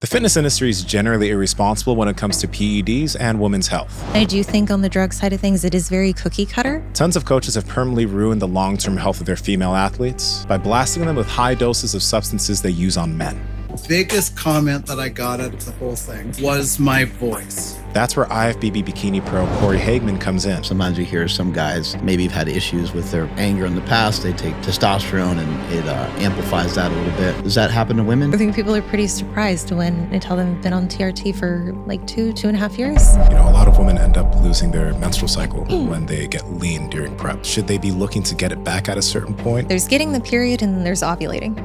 The fitness industry is generally irresponsible when it comes to PEDs and women's health. I do think on the drug side of things, it is very cookie cutter. Tons of coaches have permanently ruined the long-term health of their female athletes by blasting them with high doses of substances they use on men. The biggest comment that I got out of the whole thing was my voice. That's where IFBB Bikini Pro Cory Hageman comes in. Sometimes you hear some guys maybe have had issues with their anger in the past. They take testosterone and it amplifies that a little bit. Does that happen to women? I think people are pretty surprised when I tell them I've been on TRT for like 2.5 years. You know, a lot of women end up losing their menstrual cycle when they get lean during prep. Should they be looking to get it back at a certain point? There's getting the period and then there's ovulating.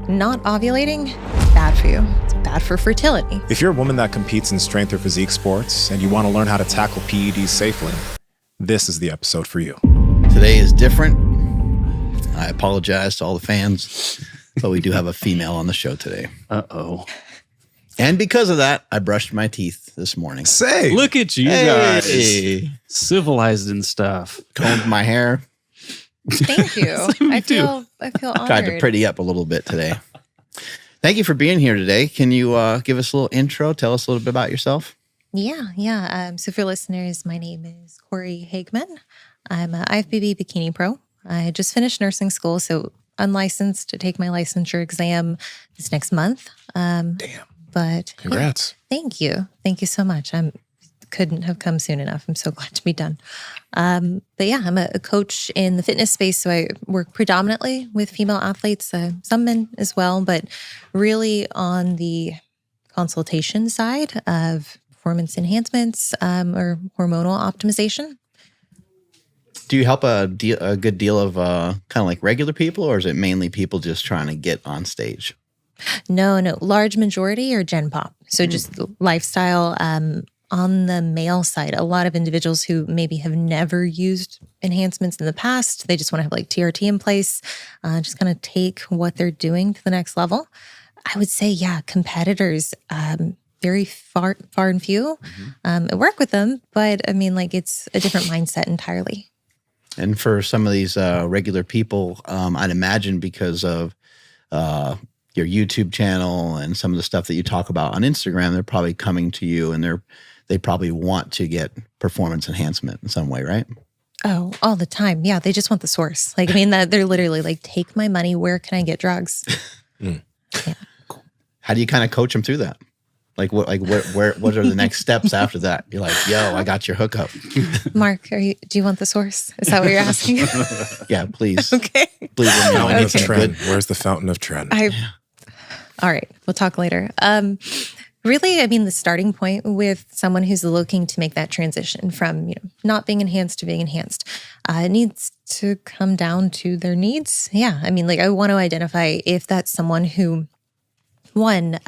Not ovulating, bad for you. It's bad for fertility. If you're a woman that competes in strength or physique sports and you want to learn how to tackle PEDs safely, this is the episode for you. Today is different. I apologize to all the fans, but we do have a female on the show today. Uh-oh. And because of that, I brushed my teeth this morning. Say! Look at you guys. Civilized and stuff. Combed my hair. Thank you. I feel honored. Tried to pretty up a little bit today. Thank you for being here today. Can you give us a little intro? Tell us a little bit about yourself. Yeah. So for listeners, my name is Cory Hageman. I'm a IFBB Bikini Pro. I just finished nursing school, so unlicensed to take my licensure exam this next month. Damn. But Congrats. yeah, thank you. Thank you so much. Couldn't have come soon enough. I'm so glad to be done. But yeah, I'm a coach in the fitness space. So I work predominantly with female athletes, some men as well, but really on the consultation side of performance enhancements or hormonal optimization. Do you help a good deal of kind of like regular people, or is it mainly people just trying to get on stage? No. Large majority are Gen Pop. So just lifestyle. On the male side, a lot of individuals who maybe have never used enhancements in the past, they just want to have like TRT in place, just kind of take what they're doing to the next level. I would say, yeah, competitors, very far and few. I work with them, but I mean, like it's a different mindset entirely. And for some of these regular people, I'd imagine because of your YouTube channel and some of the stuff that you talk about on Instagram, they're probably coming to you and they probably want to get performance enhancement in some way, right? Oh, all the time. Yeah, they just want the source. Like, I mean, they're literally like, take my money. Where can I get drugs? Yeah. How do you kind of coach them through that? Like what are the next steps after that? You're like, yo, I got your hookup. Mark, do you want the source? Is that what you're asking? Yeah, please. Okay. Please let me know. Fountain of Trend. Where's the fountain of trend? All right, we'll talk later. Really, I mean, the starting point with someone who's looking to make that transition from, not being enhanced to being enhanced, it needs to come down to their needs. Yeah, I mean, like I want to identify if that's someone who, one,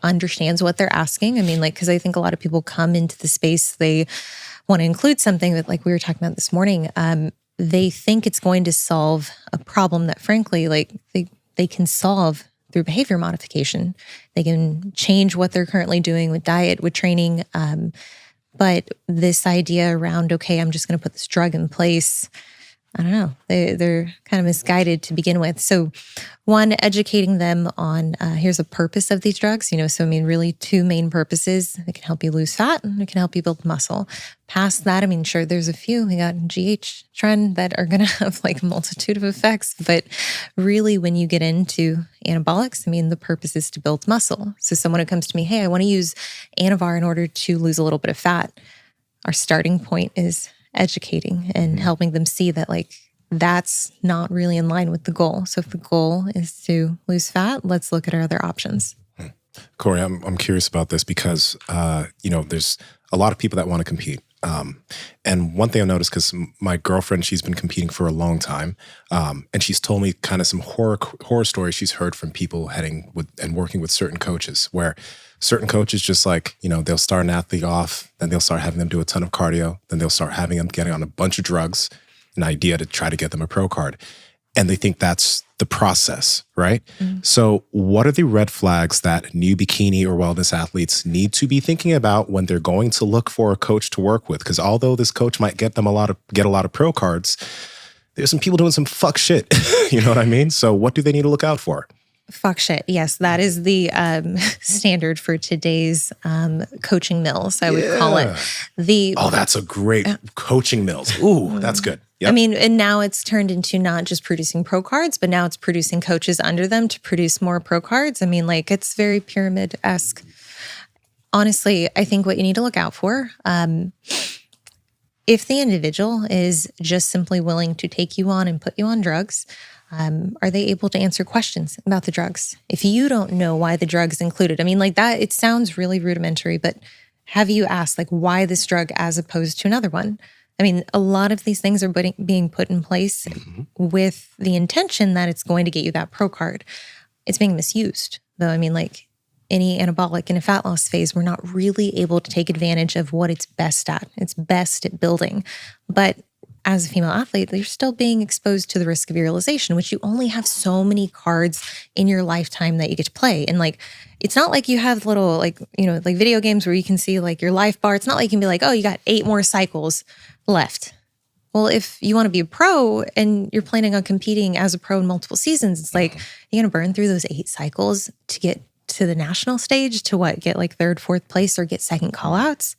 understands what they're asking. I mean, like, because I think a lot of people come into the space, they want to include something that, like we were talking about this morning, they think it's going to solve a problem that, frankly, like they can solve through behavior modification. They can change what they're currently doing with diet, with training. But this idea around, okay, I'm just going to put this drug in place, I don't know. They're kind of misguided to begin with. So one, educating them on here's the purpose of these drugs. So I mean, really two main purposes. It can help you lose fat and it can help you build muscle. Past that, I mean, sure, there's a few. We got HGH trend that are going to have like a multitude of effects. But really, when you get into anabolics, I mean, the purpose is to build muscle. So someone who comes to me, hey, I want to use Anavar in order to lose a little bit of fat. Our starting point is educating and helping them see that like that's not really in line with the goal. So if the goal is to lose fat, let's look at our other options. Cory, I'm curious about this because, there's a lot of people that want to compete. And one thing I've noticed, because my girlfriend, she's been competing for a long time, and she's told me kind of some horror stories she's heard from people heading with and working with certain coaches, where certain coaches just like, they'll start an athlete off, then they'll start having them do a ton of cardio, then they'll start having them getting on a bunch of drugs, an idea to try to get them a pro card. And they think that's the process, right? So what are the red flags that new bikini or wellness athletes need to be thinking about when they're going to look for a coach to work with? Because although this coach might get them a lot of pro cards, there's some people doing some fuck shit. You know what I mean? So what do they need to look out for? Fuck shit. Yes, that is the standard for today's coaching mills. I would call it Oh, that's a great coaching mills. Ooh, that's good. Yep. I mean, and now it's turned into not just producing pro cards, but now it's producing coaches under them to produce more pro cards. I mean, like, it's very pyramid-esque. Honestly, I think what you need to look out for, if the individual is just simply willing to take you on and put you on drugs, are they able to answer questions about the drugs? If you don't know why the drug's included, I mean, like that, it sounds really rudimentary, but have you asked like why this drug as opposed to another one? I mean, a lot of these things are being put in place with the intention that it's going to get you that pro card. It's being misused, though. I mean, like any anabolic in a fat loss phase, we're not really able to take advantage of what it's best at. It's best at building. But as a female athlete, you're still being exposed to the risk of virilization, which you only have so many cards in your lifetime that you get to play. And like, it's not like you have little, like, you know, like video games where you can see like your life bar. It's not like you can be like, oh, you got 8 more cycles left. Well, if you want to be a pro and you're planning on competing as a pro in multiple seasons, it's like, you're going to burn through those 8 cycles to get to the national stage to what? Get like 3rd, 4th place or get second call outs.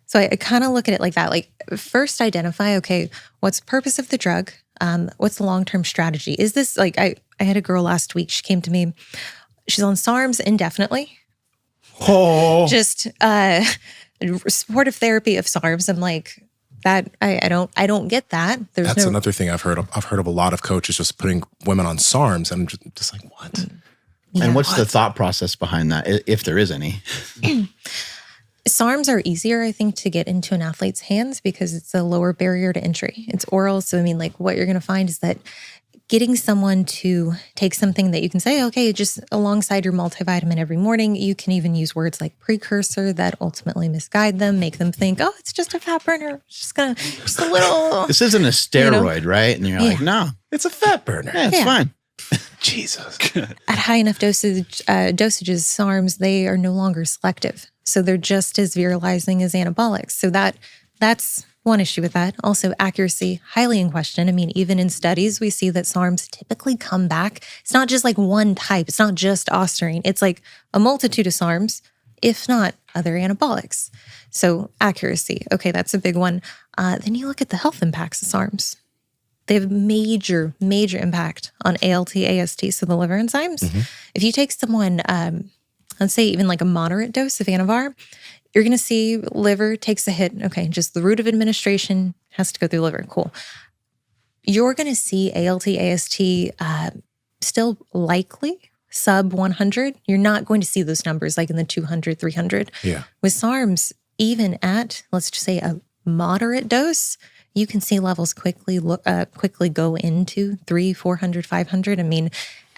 So I kind of look at it like that. Like first identify, okay, what's the purpose of the drug? What's the long-term strategy? Is this like, I had a girl last week, she came to me, she's on SARMs indefinitely. Oh. Just supportive therapy of SARMs. I'm like, that I don't get that. That's another thing I've heard of. I've heard of a lot of coaches just putting women on SARMs, and I'm just like, what? Yeah. And what's the thought process behind that, if there is any? SARMs are easier, I think, to get into an athlete's hands because it's a lower barrier to entry. It's oral. So, I mean, like what you're going to find is that getting someone to take something that you can say, okay, just alongside your multivitamin every morning, you can even use words like precursor that ultimately misguide them, make them think, oh, it's just a fat burner. It's just a little. This isn't a steroid, right? And you're like, no, It's a fat burner. yeah, it's fine. Jesus. At high enough dosages, SARMs, they are no longer selective. So they're just as virilizing as anabolics. So that's one issue with that. Also, accuracy, highly in question. I mean, even in studies, we see that SARMs typically come back. It's not just like one type. It's not just ostarine. It's like a multitude of SARMs, if not other anabolics. So accuracy, okay, that's a big one. Then you look at the health impacts of SARMs. They have major impact on ALT, AST, so the liver enzymes. If you take someone, let's say even like a moderate dose of Anavar, you're going to see liver takes a hit. Okay, just the route of administration has to go through liver. Cool. You're going to see ALT, AST still likely sub 100. You're not going to see those numbers like in the 200, 300. Yeah. With SARMs, even at, let's just say a moderate dose, you can see levels quickly go into 300, 400, 500. I mean,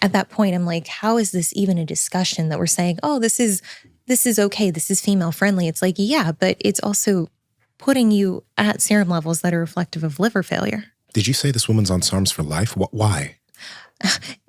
at that point, I'm like, how is this even a discussion that we're saying, oh, this is okay, this is female friendly? It's like, yeah, but it's also putting you at serum levels that are reflective of liver failure. Did you say this woman's on SARMs for life? Why?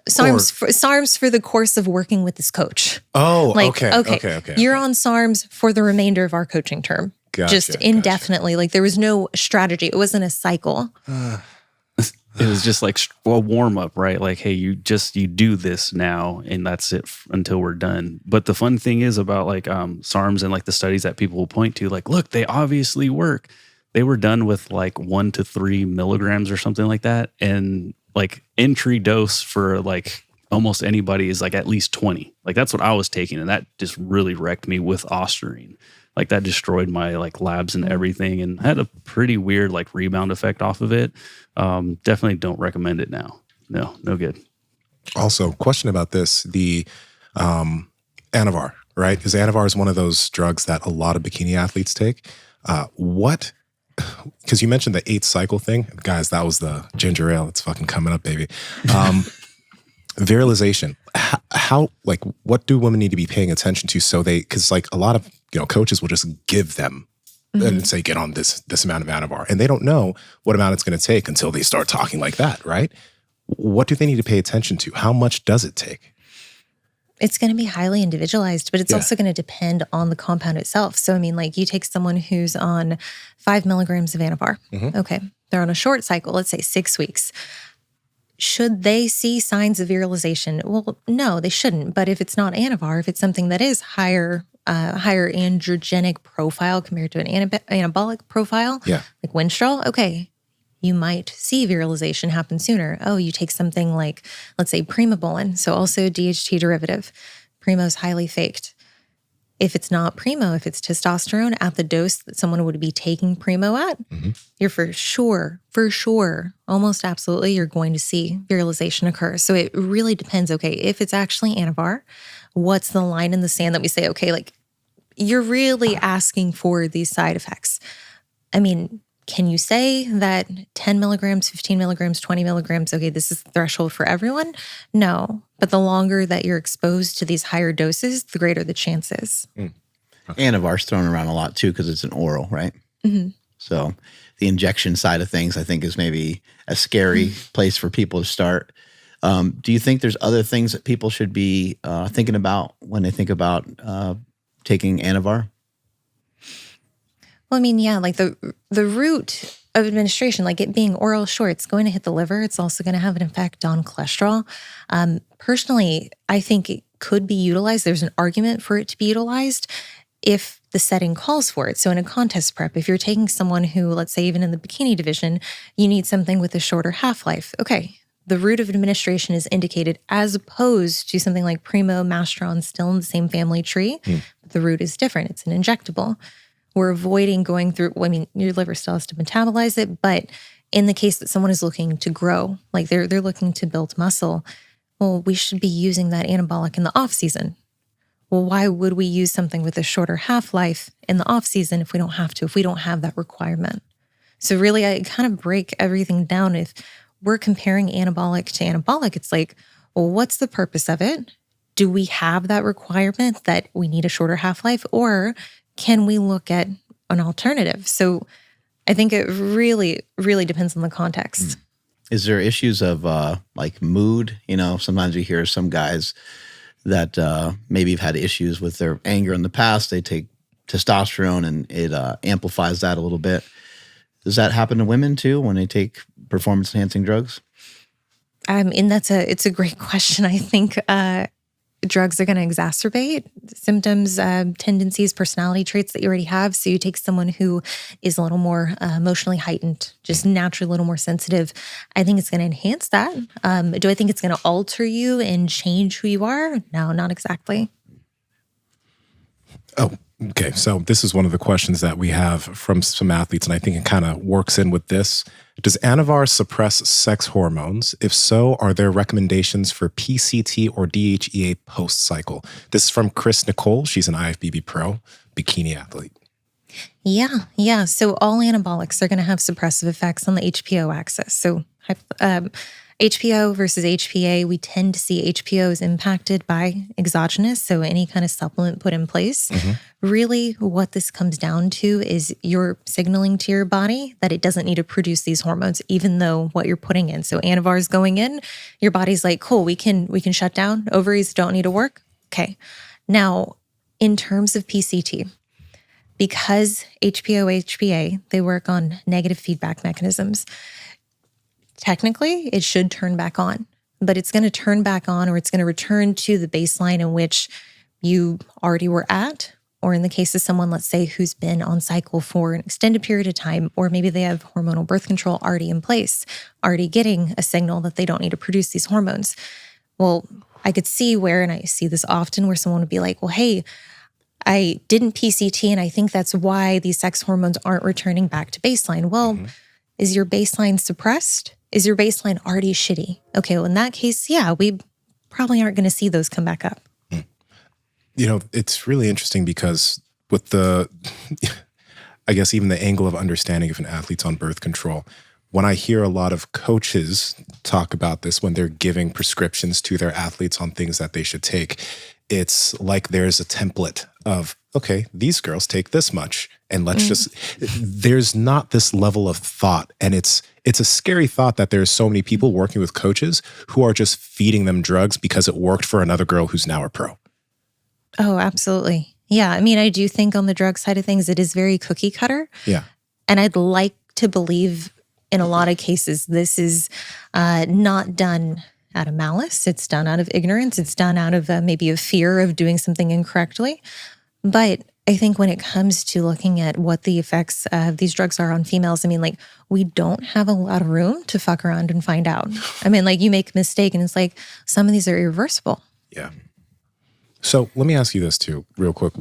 SARMs for the course of working with this coach. Oh, like, okay. You're on SARMs for the remainder of our coaching term. Just indefinitely. Gotcha. Like there was no strategy. It wasn't a cycle. It was just like a warm up, right? Like, hey, you do this now and that's it until we're done. But the fun thing is about like SARMs and like the studies that people will point to, like, look, they obviously work. They were done with like 1 to 3 milligrams or something like that. And like entry dose for like almost anybody is like at least 20. Like that's what I was taking. And that just really wrecked me with ostarine. Like that destroyed my like labs and everything and had a pretty weird like rebound effect off of it. Definitely don't recommend it now. No good. Also, question about this, the Anavar, right? Because Anavar is one of those drugs that a lot of bikini athletes take. Because you mentioned the 8 cycle thing. Guys, that was the ginger ale. It's fucking coming up, baby. Virilization. How, like, what do women need to be paying attention to because like a lot of, coaches will just give them and say, get on this amount of Anavar. And they don't know what amount it's going to take until they start talking like that, right? What do they need to pay attention to? How much does it take? It's going to be highly individualized, but it's also going to depend on the compound itself. So, I mean, like you take someone who's on 5 milligrams of Anavar. Okay. They're on a short cycle, let's say 6 weeks. should they see signs of virilization? Well, no, they shouldn't. But if it's not Anavar, if it's something that is higher androgenic profile compared to an anabolic profile, like Menstrual, okay, you might see virilization happen sooner. Oh, you take something like, let's say, Primobolan, so also DHT derivative. Primo's highly faked. If it's not Primo, if it's testosterone at the dose that someone would be taking Primo at, you're for sure, almost absolutely, you're going to see virilization occur. So it really depends. Okay, if it's actually Anavar, what's the line in the sand that we say, okay, like you're really asking for these side effects? I mean, can you say that 10 milligrams, 15 milligrams, 20 milligrams, okay, this is the threshold for everyone? No. But the longer that you're exposed to these higher doses, the greater the chances. Anavar's thrown around a lot too because it's an oral, right? So the injection side of things, I think, is maybe a scary place for people to start. Do you think there's other things that people should be thinking about when they think about taking Anavar? Well, I mean, yeah, like the route of administration, like it being oral, sure, it's going to hit the liver. It's also going to have an effect on cholesterol. Personally, I think it could be utilized. There's an argument for it to be utilized if the setting calls for it. So in a contest prep, if you're taking someone who, let's say even in the bikini division, you need something with a shorter half-life. Okay, the route of administration is indicated as opposed to something like Primo, Mastron, still in the same family tree. But the route is different. It's an injectable. We're avoiding going through, I mean, your liver still has to metabolize it, but in the case that someone is looking to grow, like they're looking to build muscle, well, we should be using that anabolic in the off season. Well, why would we use something with a shorter half-life in the off season if we don't have to, if we don't have that requirement? So really, I kind of break everything down. If we're comparing anabolic to anabolic, it's like, well, what's the purpose of it? Do we have that requirement that we need a shorter half-life, or can we look at an alternative? So I think it really, really depends on the context. Is there issues of like mood? You know, sometimes you hear some guys that maybe have had issues with their anger in the past. They take testosterone and it amplifies that a little bit. Does that happen to women too when they take performance-enhancing drugs? And it's a great question. I think drugs are going to exacerbate symptoms, tendencies, personality traits that you already have. So you take someone who is a little more emotionally heightened, just naturally a little more sensitive. I think it's going to enhance that. Do I think it's going to alter you and change who you are? No, not exactly. Oh, okay. So this is one of the questions that we have from some athletes, and I think it kind of works in with this. Does Anavar suppress sex hormones? If so, are there recommendations for PCT or DHEA post-cycle? This is from Chris Nicole. She's an IFBB pro, bikini athlete. Yeah. So all anabolics are going to have suppressive effects on the HPO axis. So HPO versus HPA, we tend to see HPOs impacted by exogenous, so any kind of supplement put in place. Really, what this comes down to is you're signaling to your body that it doesn't need to produce these hormones, even though what you're putting in. So Anavar is going in, your body's like, cool, we can shut down. Ovaries don't need to work. Okay. Now, in terms of PCT, because HPO, HPA, they work on negative feedback mechanisms. Technically, it should turn back on, but it's going to turn back on, or it's going to return to the baseline in which you already were at, or in the case of someone, let's say, who's been on cycle for an extended period of time, or maybe they have hormonal birth control already in place, already getting a signal that they don't need to produce these hormones. Well, I could see where, and I see this often, where someone would be like, well, hey, I didn't PCT, and I think that's why these sex hormones aren't returning back to baseline. Well, is your baseline suppressed? Is your baseline already shitty? Okay, well, in that case, yeah, we probably aren't going to see those come back up. You know, it's really interesting because with the, I guess even the angle of understanding if an athlete's on birth control, when I hear a lot of coaches talk about this when they're giving prescriptions to their athletes on things that they should take, it's like there's a template of, okay, these girls take this much, and let's just, there's not this level of thought. And it's a scary thought that there's so many people working with coaches who are just feeding them drugs because it worked for another girl who's now a pro. Oh, absolutely. Yeah. I mean, I do think on the drug side of things, it is very cookie cutter. Yeah. And I'd like to believe in a lot of cases, this is not done out of malice. It's done out of ignorance. It's done out of maybe a fear of doing something incorrectly. But I think when it comes to looking at what the effects of these drugs are on females, I mean, like, we don't have a lot of room to fuck around and find out. I mean, like, you make a mistake and it's like, some of these are irreversible. Yeah. So let me ask you this too, real quick.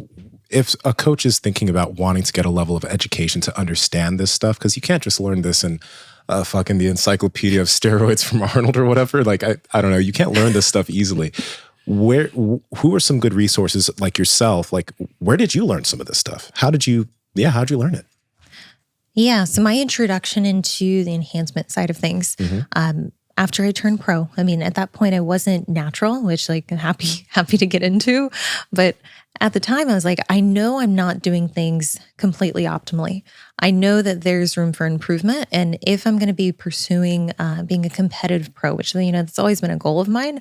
If a coach is thinking about wanting to get a level of education to understand this stuff, because you can't just learn this in fucking the encyclopedia of steroids from Arnold or whatever. Like, I don't know. You can't learn this stuff easily. Who are some good resources like yourself? Like, where did you learn some of this stuff? How'd you learn it? Yeah. So my introduction into the enhancement side of things, after I turned pro, I mean, at that point I wasn't natural, which, like, I'm happy to get into. But at the time I was like, I know I'm not doing things completely optimally. I know that there's room for improvement. And if I'm going to be pursuing being a competitive pro, which, you know, that's always been a goal of mine,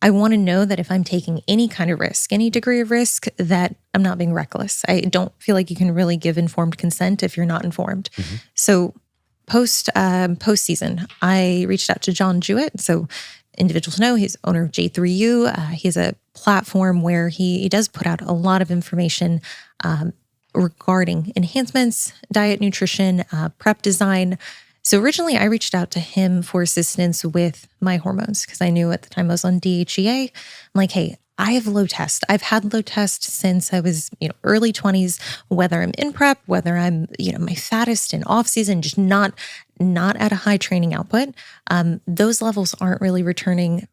I want to know that if I'm taking any kind of risk, any degree of risk, that I'm not being reckless. I don't feel like you can really give informed consent if you're not informed. So post-season, I reached out to John Jewett. So individuals know he's owner of J3U. He has a platform where he does put out a lot of information regarding enhancements, diet, nutrition, prep design. So originally I reached out to him for assistance with my hormones because I knew at the time I was on DHEA. I'm like, hey, I have low test. I've had low test since I was, early 20s, whether I'm in prep, whether I'm, my fattest in off season, just not at a high training output. Those levels aren't really returning.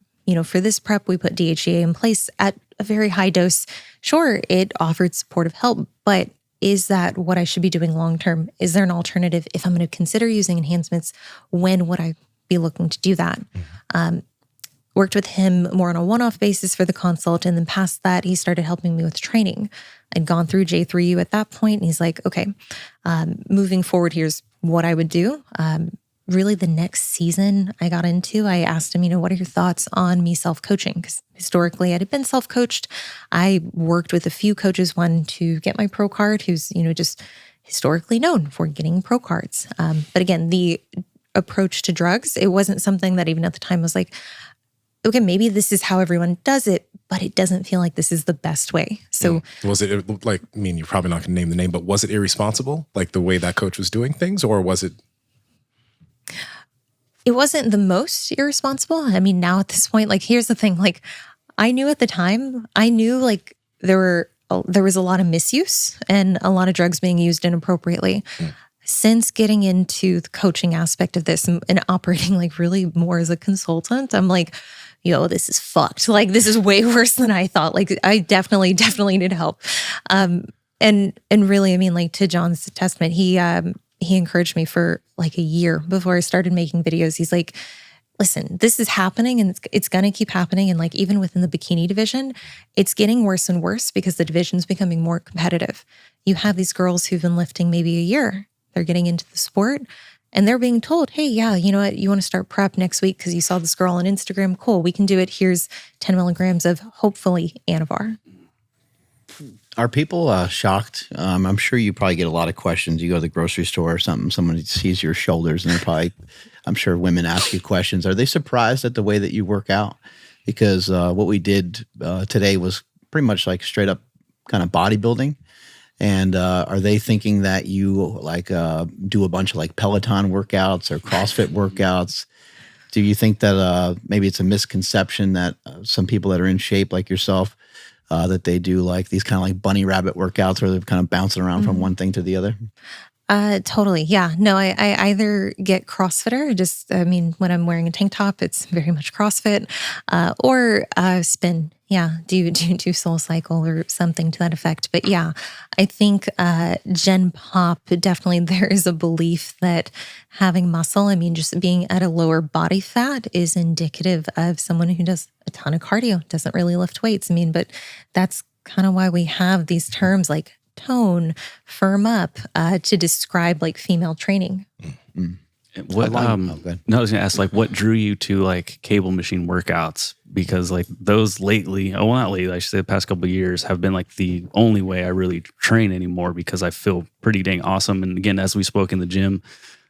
For this prep, we put DHEA in place at a very high dose. Sure, it offered supportive help, but is that what I should be doing long-term? Is there an alternative? If I'm going to consider using enhancements, when would I be looking to do that? Worked with him more on a one-off basis for the consult. And then past that, he started helping me with training. I'd gone through J3U at that point, and he's like, okay, moving forward, here's what I would do. Really the next season I got into, I asked him, what are your thoughts on me self-coaching? Because historically I had been self-coached. I worked with a few coaches, one to get my pro card, who's, just historically known for getting pro cards. But again, the approach to drugs, it wasn't something that even at the time was like, okay, maybe this is how everyone does it, but it doesn't feel like this is the best way. So was it like, you're probably not going to name the name, but was it irresponsible? Like the way that coach was doing things, or was it? It wasn't the most irresponsible. Now at this point, here's the thing, I knew at the time, there was a lot of misuse and a lot of drugs being used inappropriately. Since getting into the coaching aspect of this and operating really more as a consultant, I'm like, this is fucked. This is way worse than I thought. I definitely need help. And really, to John's testament, he encouraged me for a year before I started making videos. He's like, listen, this is happening and it's going to keep happening. And even within the bikini division, it's getting worse and worse because the division's becoming more competitive. You have these girls who've been lifting maybe a year. They're getting into the sport and they're being told, hey, yeah, you know what? You want to start prep next week because you saw this girl on Instagram. Cool. We can do it. Here's 10 milligrams of hopefully Anavar. Are people shocked? I'm sure you probably get a lot of questions. You go to the grocery store or something, someone sees your shoulders and they're probably, I'm sure women ask you questions. Are they surprised at the way that you work out? Because what we did today was pretty much straight up kind of bodybuilding. And are they thinking that you do a bunch of Peloton workouts or CrossFit workouts? Do you think that maybe it's a misconception that some people that are in shape like yourself, that they do these kind of bunny rabbit workouts where they're kind of bouncing around from one thing to the other? Totally. Yeah. No, I either get CrossFitter, when I'm wearing a tank top, it's very much CrossFit, or spin. Yeah. Do Soul Cycle or something to that effect. But yeah, I think, Gen Pop, definitely there is a belief that having muscle, just being at a lower body fat is indicative of someone who does a ton of cardio, doesn't really lift weights. But that's kind of why we have these terms like tone, firm up, to describe female training. What I was going to ask, what drew you to cable machine workouts? Because those lately, not lately, I should say the past couple of years have been the only way I really train anymore because I feel pretty dang awesome. And again, as we spoke in the gym,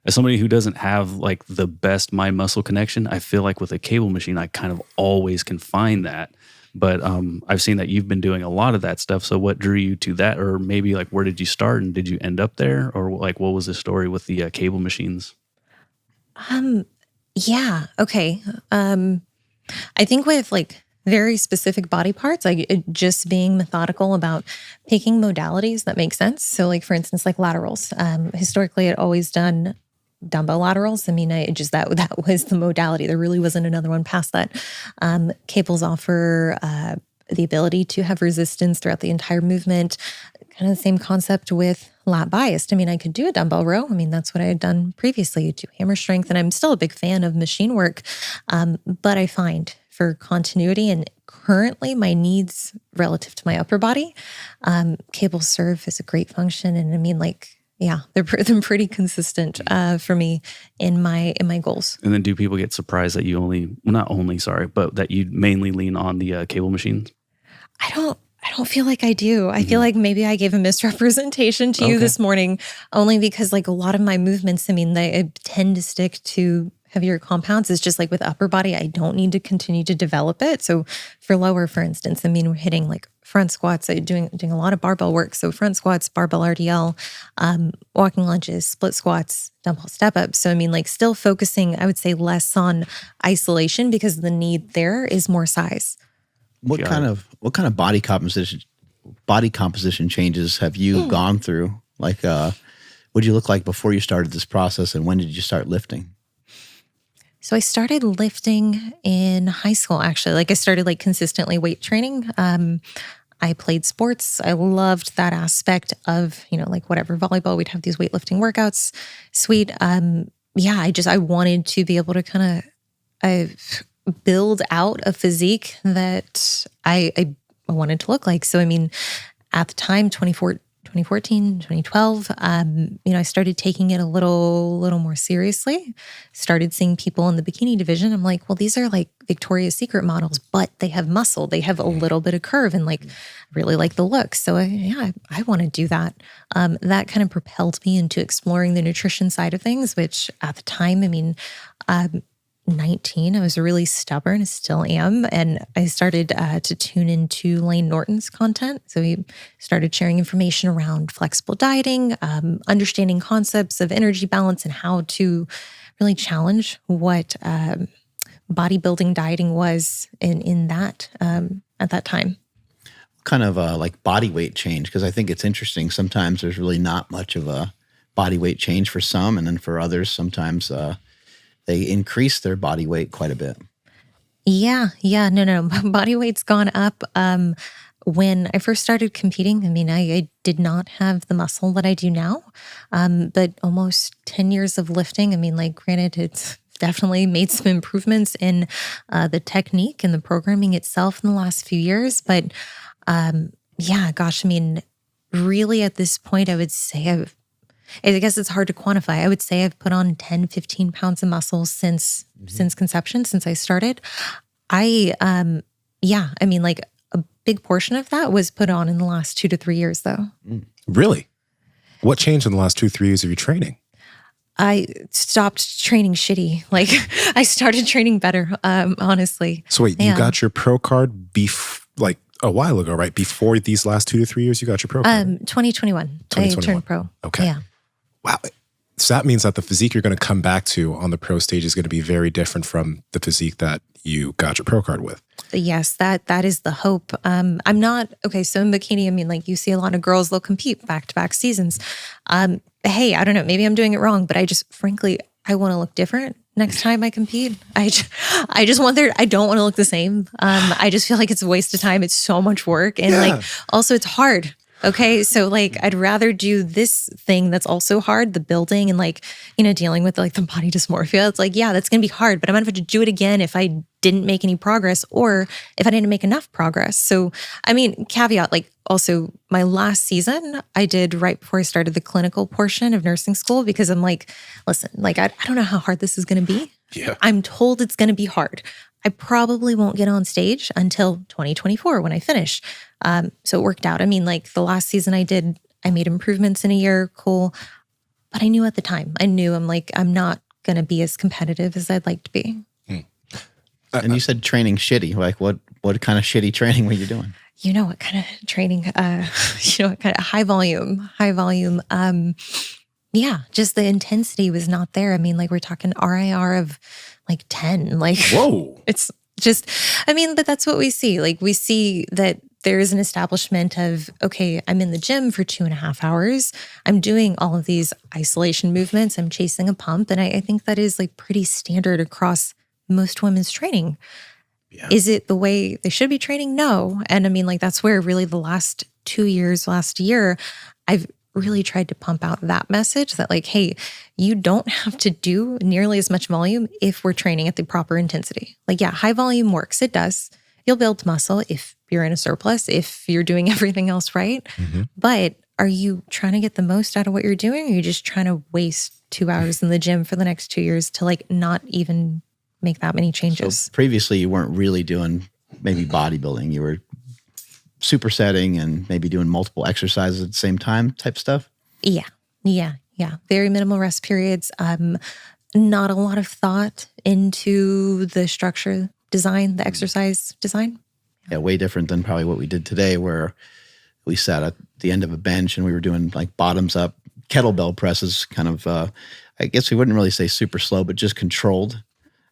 as somebody who doesn't have like the best mind muscle connection, I feel like with a cable machine, I kind of always can find that. But I've seen that you've been doing a lot of that stuff. So what drew you to that? Or maybe like where did you start and did you end up there? Or like what was the story with the cable machines? Yeah. Okay. I think with like very specific body parts, like just being methodical about picking modalities that make sense. So like, for instance, like laterals. Historically, I'd always done dumbbell laterals. I mean, that was the modality. There really wasn't another one past that. Cables offer the ability to have resistance throughout the entire movement. Kind of the same concept with lat biased. I mean, I could do a dumbbell row. I mean, that's what I had done previously, do hammer strength, and I'm still a big fan of machine work. But I find for continuity and currently my needs relative to my upper body, cables serve as a great function. And I mean, like, yeah, they're pretty consistent for me in my goals. And then do people get surprised that you but that you mainly lean on the cable machines? I don't feel like I do. I feel like maybe I gave a misrepresentation to you this morning, only because like a lot of my movements, I mean, they tend to stick to heavier compounds. It's just like with upper body, I don't need to continue to develop it. So for lower, for instance, I mean, we're hitting like front squats, doing a lot of barbell work. So front squats, barbell RDL, walking lunges, split squats, dumbbell step ups. So I mean, like still focusing, I would say less on isolation because the need there is more size. What kind of body composition changes have you gone through? Like, what did you look like before you started this process, and when did you start lifting? So I started lifting in high school, actually. Like I started like consistently weight training. I played sports. I loved that aspect of, like whatever, volleyball, we'd have these weightlifting workouts. Sweet. I wanted to be able to kind of build out a physique that I wanted to look like. So, I mean, at the time, 2014, 2012, I started taking it a little more seriously. Started seeing people in the bikini division. I'm like, well, these are like Victoria's Secret models, but they have muscle. They have a little bit of curve and like really like the look. So I want to do that. That kind of propelled me into exploring the nutrition side of things, which at the time, 19, I was really stubborn, still am. And I started to tune into Lane Norton's content. So he started sharing information around flexible dieting, understanding concepts of energy balance and how to really challenge what bodybuilding dieting was in that at that time. Kind of like body weight change, because I think it's interesting. Sometimes there's really not much of a body weight change for some, and then for others, sometimes they increase their body weight quite a bit. Yeah. No. Body weight's gone up. When I first started competing, I did not have the muscle that I do now. But almost 10 years of lifting, granted, it's definitely made some improvements in the technique and the programming itself in the last few years. But really at this point, I would say I guess it's hard to quantify. I would say I've put on 10, 15 pounds of muscle since conception, since I started. A big portion of that was put on in the last 2 to 3 years though. Really? What changed in the last 2 to 3 years of your training? I stopped training shitty. Like I started training better, honestly. So wait, you got your pro card a while ago, right? Before these last 2 to 3 years, you got your pro card? 2021. I turned pro. Okay. Yeah. Wow. So that means that the physique you're going to come back to on the pro stage is going to be very different from the physique that you got your pro card with. Yes, that is the hope. I'm not, okay, so in bikini, you see a lot of girls, they'll compete back-to-back seasons. Hey, I don't know, maybe I'm doing it wrong, but I just, frankly, I want to look different next time I compete. I don't want to look the same. I just feel like it's a waste of time. It's so much work. And also it's hard. Okay. So I'd rather do this thing that's also hard, the building and dealing with the body dysmorphia. It's that's going to be hard, but I'm going to have to do it again if I didn't make any progress or if I didn't make enough progress. So, caveat, also my last season I did right before I started the clinical portion of nursing school because I'm listen, I don't know how hard this is going to be. Yeah. I'm told it's going to be hard. I probably won't get on stage until 2024 when I finish. So it worked out. The last season I made improvements in a year. Cool. But I knew at the time, I'm like, I'm not going to be as competitive as I'd like to be. And you said training shitty. Like what kind of shitty training were you doing? You know what kind of training, what kind of high volume. Yeah, just the intensity was not there. I mean, like we're talking RIR of like 10, like, Whoa. It's just, but that's what we see. Like we see that there is an establishment of, okay, I'm in the gym for 2.5 hours. I'm doing all of these isolation movements. I'm chasing a pump. And I think that is like pretty standard across most women's training. Yeah. Is it the way they should be training? No. And like that's where really the last year, I've really tried to pump out that message that like, hey, you don't have to do nearly as much volume if we're training at the proper intensity. Like, yeah, high volume works. It does. You'll build muscle if you're in a surplus, if you're doing everything else right. Mm-hmm. But are you trying to get the most out of what you're doing? Or are you just trying to waste 2 hours in the gym for the next 2 years to like not even make that many changes? So previously you weren't really doing maybe bodybuilding. You were supersetting and maybe doing multiple exercises at the same time type stuff? Yeah. Very minimal rest periods. Not a lot of thought into the structure design, the exercise design. Yeah, way different than probably what we did today, where we sat at the end of a bench and we were doing like bottoms up kettlebell presses, kind of, I guess we wouldn't really say super slow, but just controlled.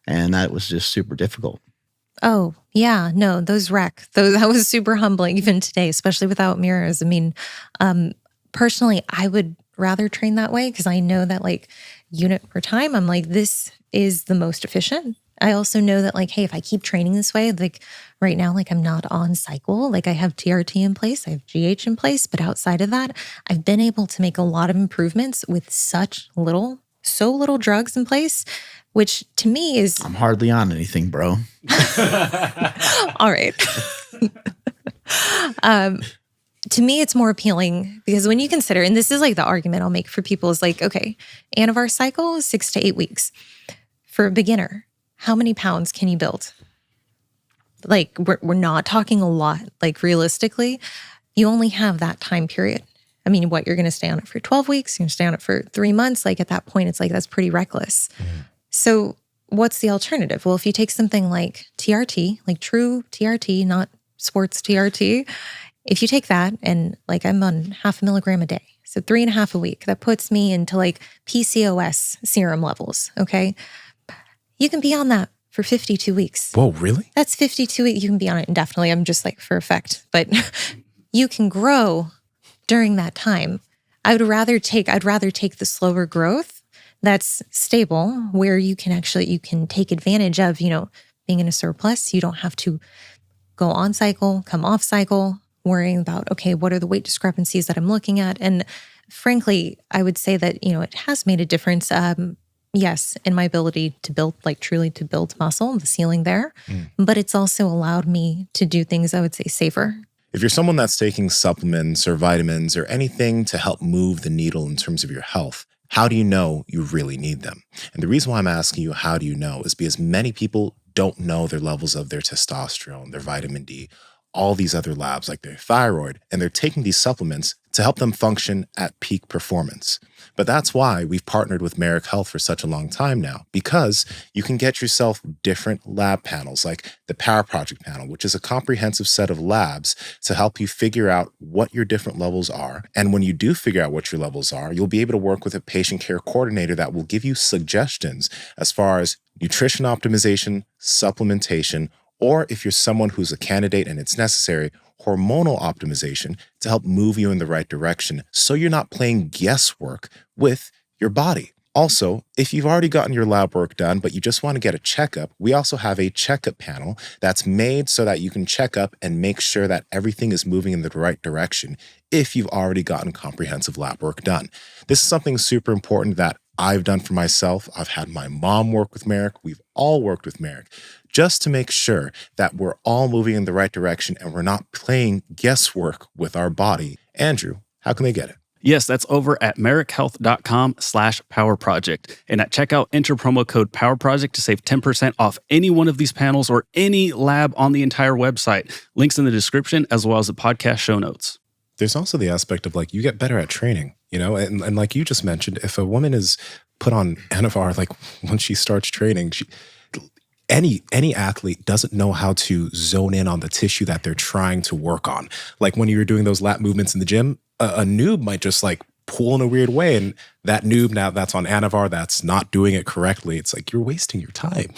And that was just super difficult. Oh, yeah. No, those wreck. That was super humbling even today, especially without mirrors. Personally, I would rather train that way because I know that like unit per time, I'm like, this is the most efficient. I also know that like, hey, if I keep training this way, like right now, like I'm not on cycle, like I have TRT in place, I have GH in place, but outside of that, I've been able to make a lot of improvements with so little drugs in place, which to me is... I'm hardly on anything, bro. All right. To me, it's more appealing because when you consider, and this is like the argument I'll make for people is like, okay, Anavar cycle is 6 to 8 weeks. For a beginner, how many pounds can you build? Like we're not talking a lot, like realistically, you only have that time period. What, you're going to stay on it for 12 weeks, you're going to stay on it for 3 months. Like at that point, it's like, that's pretty reckless. Mm-hmm. So what's the alternative? Well, if you take something like TRT, like true TRT, not sports TRT, if you take that and like I'm on 0.5 milligram a day, so 3.5 a week, that puts me into like PCOS serum levels, okay? You can be on that for 52 weeks. Whoa, really? That's 52 weeks. You can be on it indefinitely. I'm just like for effect, but you can grow during that time. I'd rather take the slower growth that's stable where you can take advantage of, being in a surplus. You don't have to go on cycle, come off cycle, worrying about, okay, what are the weight discrepancies that I'm looking at? And frankly, I would say that, it has made a difference. Yes, in my ability to build, like truly to build muscle, the ceiling there, but it's also allowed me to do things I would say safer. If you're someone that's taking supplements or vitamins or anything to help move the needle in terms of your health, how do you know you really need them? And the reason why I'm asking you, how do you know, is because many people don't know their levels of their testosterone, their vitamin D, all these other labs like their thyroid, and they're taking these supplements to help them function at peak performance. But that's why we've partnered with Merrick Health for such a long time now, because you can get yourself different lab panels like the Power Project panel, which is a comprehensive set of labs to help you figure out what your different levels are. And when you do figure out what your levels are, you'll be able to work with a patient care coordinator that will give you suggestions as far as nutrition optimization, supplementation, or if you're someone who's a candidate and it's necessary, hormonal optimization to help move you in the right direction so you're not playing guesswork with your body. Also, if you've already gotten your lab work done, but you just want to get a checkup, we also have a checkup panel that's made so that you can check up and make sure that everything is moving in the right direction if you've already gotten comprehensive lab work done. This is something super important that I've done for myself. I've had my mom work with Merrick. We've all worked with Merrick just to make sure that we're all moving in the right direction and we're not playing guesswork with our body. Andrew, how can they get it? Yes, that's over at merrickhealth.com/powerproject. And at checkout, enter promo code POWERPROJECT to save 10% off any one of these panels or any lab on the entire website. Links in the description as well as the podcast show notes. There's also the aspect of like, you get better at training. you know, and like you just mentioned, if a woman is put on Anavar, like when she starts training, any athlete doesn't know how to zone in on the tissue that they're trying to work on. Like when you're doing those lat movements in the gym, a noob might just like pull in a weird way, and that noob now that's on Anavar that's not doing it correctly. It's like you're wasting your time.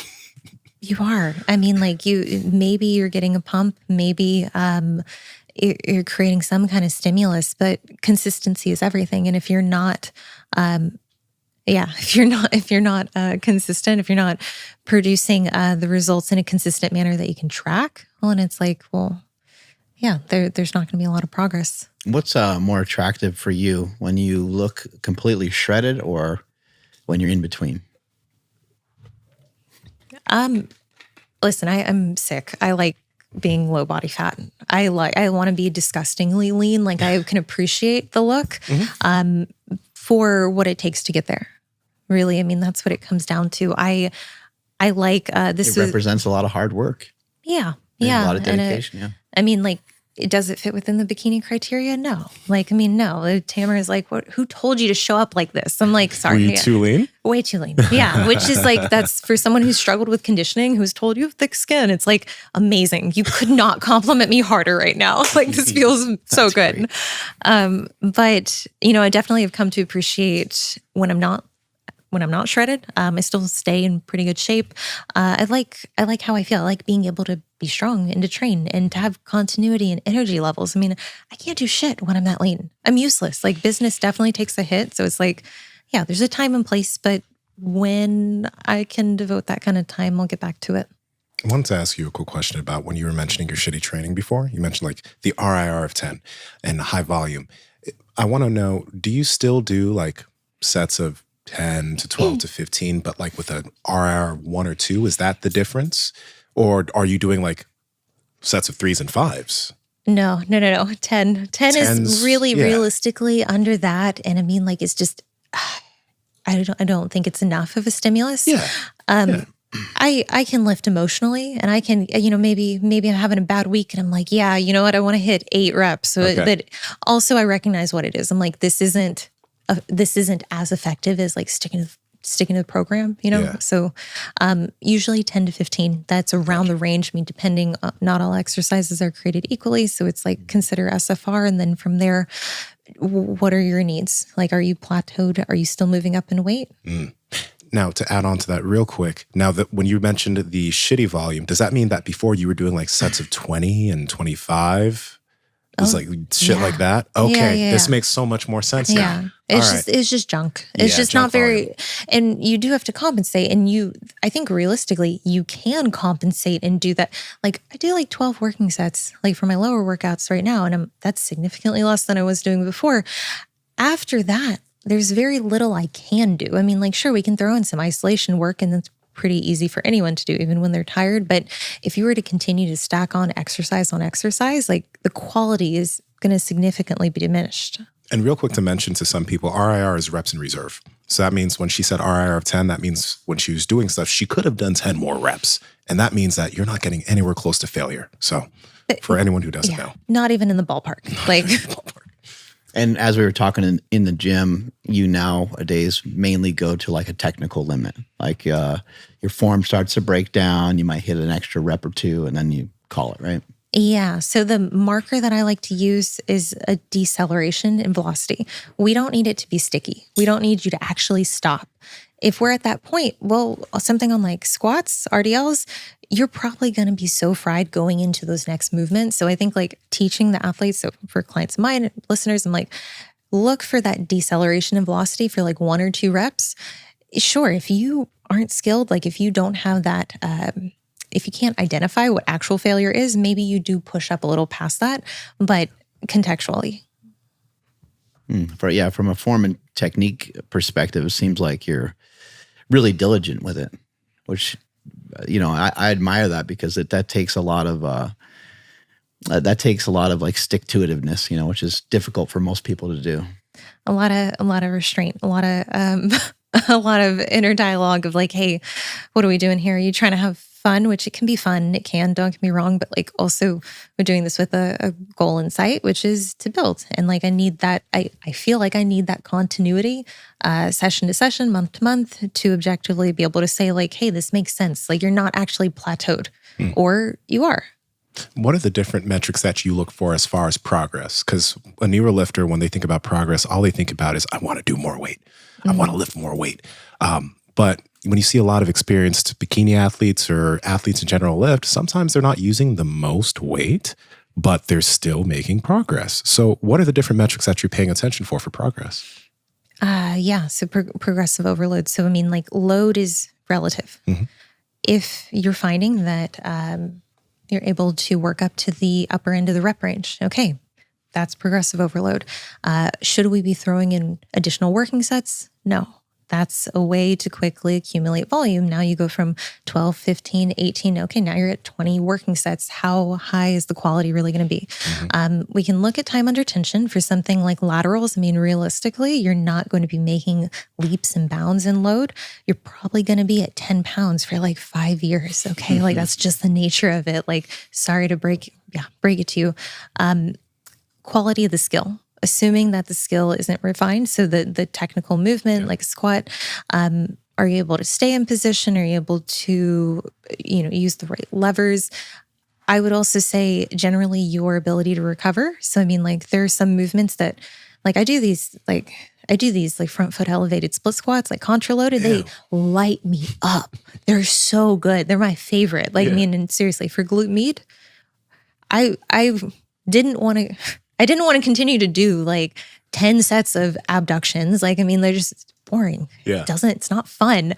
You are. I mean, like maybe you're getting a pump, maybe you're creating some kind of stimulus, but consistency is everything. And if you're not, if you're not consistent, if you're not producing the results in a consistent manner that you can track, well, and it's like, well, yeah, there's not going to be a lot of progress. What's more attractive for you, when you look completely shredded or when you're in between? Listen, I'm sick. I like being low body fat. I want to be disgustingly lean. Like I can appreciate the look for what it takes to get there. Really, I mean, that's what it comes down to. I like this. It represents a lot of hard work. Yeah. And a lot of dedication. I mean, like, does it fit within the bikini criteria? No. Like, I mean, no. Tamara is like, "What? Who told you to show up like this?" I'm like, sorry. Were you too lean? Way too lean. Yeah. Which is like, that's for someone who's struggled with conditioning, who's told you have thick skin. It's like amazing. You could not compliment me harder right now. Like this feels so good. But you know, I definitely have come to appreciate when I'm not shredded. I still stay in pretty good shape. I like how I feel. I like being able to be strong and to train and to have continuity and energy levels. I mean, I can't do shit when I'm that lean. I'm useless. Like business definitely takes a hit. So it's like, yeah, there's a time and place, but when I can devote that kind of time, I'll get back to it. I wanted to ask you a quick question about when you were mentioning your shitty training before. You mentioned like the RIR of 10 and high volume. I want to know, do you still do like sets of 10 to 12 to 15, but like with an RIR 1 or 2, is that the difference? Or are you doing like sets of 3s and 5s? No. 10 is really realistically under that. And I mean, like, it's just, I don't think it's enough of a stimulus. Yeah. I can lift emotionally, and I can, you know, maybe I'm having a bad week and I'm like, yeah, you know what? I want to hit 8 reps. So, but also I recognize what it is. I'm like, this isn't as effective as like sticking to the program, you know? Yeah. So usually 10 to 15, that's around the range. I mean, depending, not all exercises are created equally. So it's like, consider SFR. And then from there, what are your needs? Like, are you plateaued? Are you still moving up in weight? Now, to add on to that real quick, now that when you mentioned the shitty volume, does that mean that before you were doing like sets of 20 and 25? It was like shit like that? Okay, this makes so much more sense now. It's just junk. It's just not very volume. And you do have to compensate, and I think realistically you can compensate and do that. Like I do like 12 working sets like for my lower workouts right now, and that's significantly less than I was doing before. After that, there's very little I can do. I mean, like, sure, we can throw in some isolation work, and that's pretty easy for anyone to do, even when they're tired. But if you were to continue to stack on exercise, like the quality is going to significantly be diminished. And real quick to mention to some people, RIR is reps in reserve. So that means when she said RIR of 10, that means when she was doing stuff, she could have done 10 more reps. And that means that you're not getting anywhere close to failure. So for anyone who doesn't know. Not even in the ballpark. Like And as we were talking in the gym, you nowadays mainly go to like a technical limit. Like your form starts to break down, you might hit an extra rep or 2, and then you call it, right? Yeah. So the marker that I like to use is a deceleration in velocity. We don't need it to be sticky. We don't need you to actually stop. If we're at that point, well, something on like squats, RDLs, you're probably going to be so fried going into those next movements. So I think like teaching the athletes, so for clients of mine, listeners, I'm like, look for that deceleration in velocity for like 1 or 2 reps. Sure, if you aren't skilled, like if you don't have that, if you can't identify what actual failure is, maybe you do push up a little past that, but contextually. From a form and technique perspective, it seems like you're really diligent with it, which, you know, I admire that, because that takes a lot of like stick-to-itiveness, you know, which is difficult for most people to do. A lot of restraint, a lot of inner dialogue of like, hey, what are we doing here? Are you trying to have fun, which it can be fun. It can, don't get me wrong, but like also we're doing this with a goal in sight, which is to build. And like I need that, I feel like I need that continuity, session to session, month to month, to objectively be able to say like, hey, this makes sense. Like you're not actually plateaued or you are. What are the different metrics that you look for as far as progress? Because a neuro lifter, when they think about progress, all they think about is, I want to do more weight. I want to lift more weight. But when you see a lot of experienced bikini athletes or athletes in general lift, sometimes they're not using the most weight, but they're still making progress. So what are the different metrics that you're paying attention for progress? So progressive overload. So I mean, like load is relative. If you're finding that you're able to work up to the upper end of the rep range, okay, that's progressive overload. Should we be throwing in additional working sets? No. That's a way to quickly accumulate volume. Now you go from 12, 15, 18. Okay, now you're at 20 working sets. How high is the quality really going to be? We can look at time under tension for something like laterals. I mean, realistically, you're not going to be making leaps and bounds in load. You're probably going to be at 10 pounds for like 5 years. Okay, like that's just the nature of it. Like, sorry to break it to you. Quality of the skill. Assuming that the skill isn't refined, so the technical movement, like a squat, are you able to stay in position? Are you able to, use the right levers? I would also say generally your ability to recover. So I mean, like there are some movements that, like I do these front foot elevated split squats, like contra loaded. They light me up. They're so good. They're my favorite. Like I mean, and seriously, for glute med, I didn't want to continue to do like 10 sets of abductions. Like, I mean, they're just boring. It's not fun.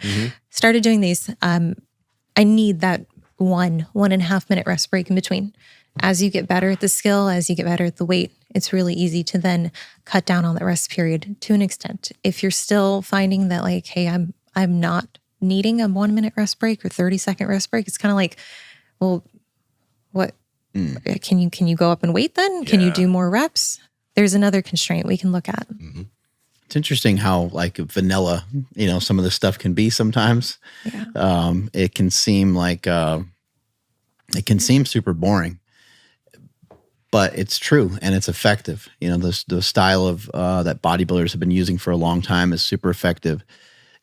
Started doing these. I need that 1.5 minute rest break in between. As you get better at the skill, as you get better at the weight, it's really easy to then cut down on the rest period to an extent. If you're still finding that like, hey, I'm not needing a 1 minute rest break or 30-second rest break, it's kind of like, well, what? Can you go up and wait then? Can you do more reps? There's another constraint we can look at. It's interesting how like vanilla, some of the stuff can be sometimes. It can seem like, it can seem super boring, but it's true and it's effective. The style of that bodybuilders have been using for a long time is super effective.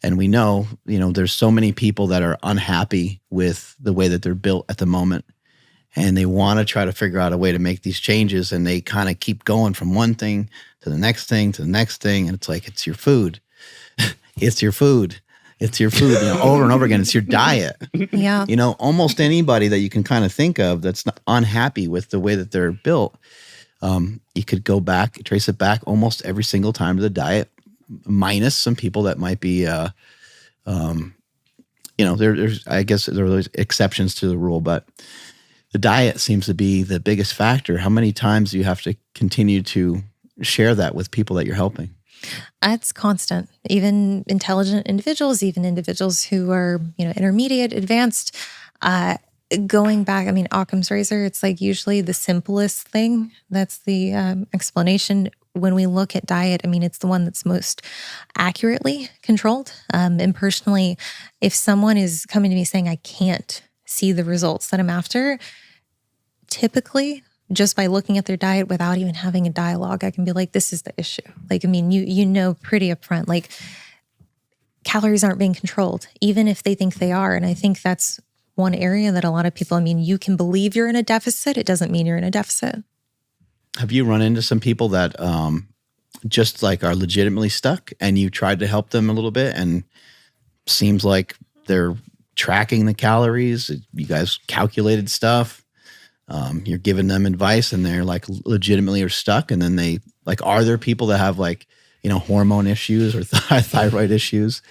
And we know, there's so many people that are unhappy with the way that they're built at the moment. And they want to try to figure out a way to make these changes. And they kind of keep going from one thing to the next thing to the next thing. And it's like, it's your food. It's your food. It's your food. Over and over again, it's your diet. Almost anybody that you can kind of think of that's not unhappy with the way that they're built, you could go back, trace it back almost every single time to the diet, minus some people that might be, there's, I guess there are those exceptions to the rule, but the diet seems to be the biggest factor. How many times do you have to continue to share that with people that you're helping? It's constant. Even intelligent individuals, even individuals who are, intermediate, advanced, going back, I mean, Occam's razor, it's like usually the simplest thing. That's the explanation. When we look at diet, I mean, it's the one that's most accurately controlled. And personally, if someone is coming to me saying, I can't see the results that I'm after, typically just by looking at their diet without even having a dialogue, I can be like, this is the issue. Like, I mean, you know pretty upfront, like calories aren't being controlled, even if they think they are. And I think that's one area that a lot of people, I mean, you can believe you're in a deficit. It doesn't mean you're in a deficit. Have you run into some people that just like are legitimately stuck and you tried to help them a little bit and seems like they're tracking the calories, you guys calculated stuff, you're giving them advice and they're like legitimately are stuck, and then they like, are there people that have like, hormone issues or thyroid issues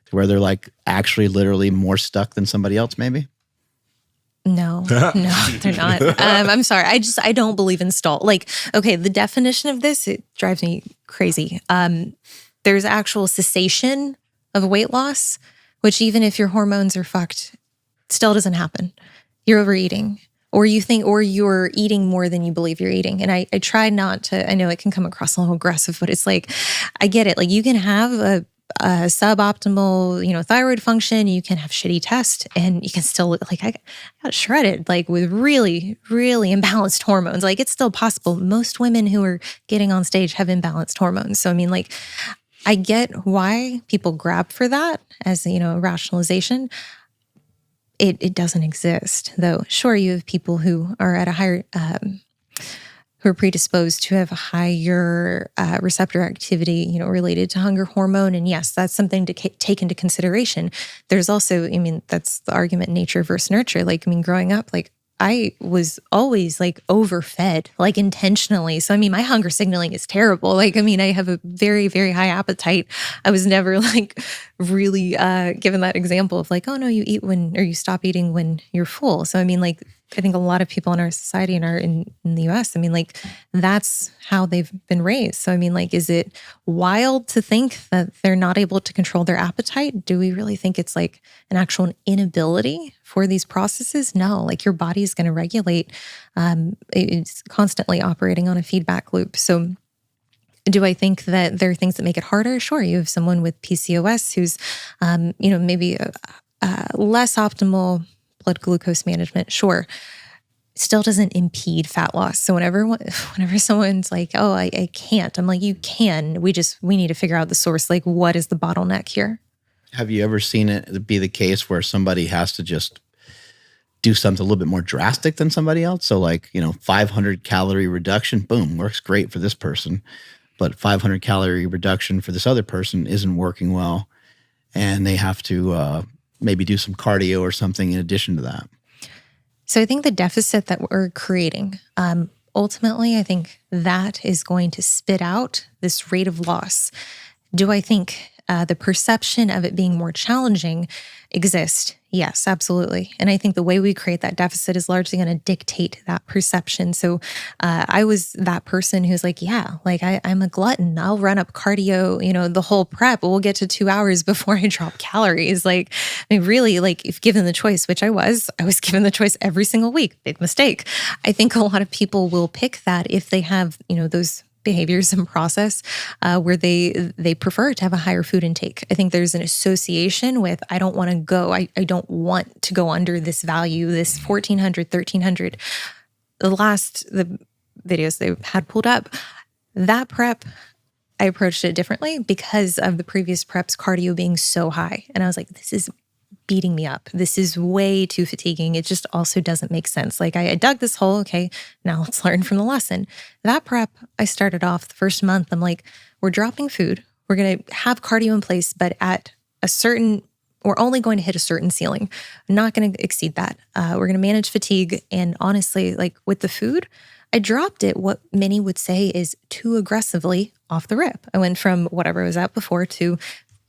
to where they're like actually literally more stuck than somebody else maybe? No, they're not. I'm sorry. I don't believe in stall. Like, okay, the definition of this, it drives me crazy. There's actual cessation of weight loss, which even if your hormones are fucked, still doesn't happen. You're overeating, or you think, or you're eating more than you believe you're eating. And I try not to, I know it can come across a little aggressive, but it's like, I get it. Like you can have suboptimal, thyroid function. You can have shitty tests, and you can still look like I got shredded, like with really, really imbalanced hormones. Like it's still possible. Most women who are getting on stage have imbalanced hormones. So I mean, like, I get why people grab for that as a rationalization. It doesn't exist, though. Sure, you have people who are at a higher who are predisposed to have a higher receptor activity, related to hunger hormone. And yes, that's something to take into consideration. There's also, that's the argument, nature versus nurture. Like, growing up, like, I was always like overfed, like intentionally. So, my hunger signaling is terrible. Like, I have a very, very high appetite. I was never like really given that example of like, oh no, you eat or you stop eating when you're full. So, like, I think a lot of people in our society and in the US, like, that's how they've been raised. So, like, is it wild to think that they're not able to control their appetite? Do we really think it's like an actual inability for these processes? No, like your body is going to regulate. It's constantly operating on a feedback loop. So do I think that there are things that make it harder? Sure. You have someone with PCOS who's, maybe less optimal blood glucose management. Sure. Still doesn't impede fat loss. So whenever someone's like, oh, I can't, I'm like, you can. We need to figure out the source. Like, what is the bottleneck here? Have you ever seen it be the case where somebody has to just do something a little bit more drastic than somebody else? So like, 500 calorie reduction, boom, works great for this person, but 500 calorie reduction for this other person isn't working well. And they have to maybe do some cardio or something in addition to that. So I think the deficit that we're creating, ultimately, I think that is going to spit out this rate of loss. Do I think the perception of it being more challenging exists? Yes, absolutely. And I think the way we create that deficit is largely going to dictate that perception. So I was that person who's like, yeah, like I'm a glutton. I'll run up cardio, the whole prep. We'll get to 2 hours before I drop calories. Like, really, like if given the choice, which I was given the choice every single week. Big mistake. I think a lot of people will pick that if they have, those behaviors and process where they prefer to have a higher food intake. I think there's an association with, I don't want to go, I don't want to go under this value, this 1,400, 1,300. The videos they had pulled up, that prep, I approached it differently because of the previous preps cardio being so high. And I was like, this is beating me up. This is way too fatiguing. It just also doesn't make sense. Like I dug this hole. Okay, now let's learn from the lesson. That prep, I started off the first month. I'm like, we're dropping food. We're going to have cardio in place, but at we're only going to hit a certain ceiling. I'm not going to exceed that. We're going to manage fatigue. And honestly, like with the food, I dropped it, what many would say is too aggressively off the rip. I went from whatever I was at before to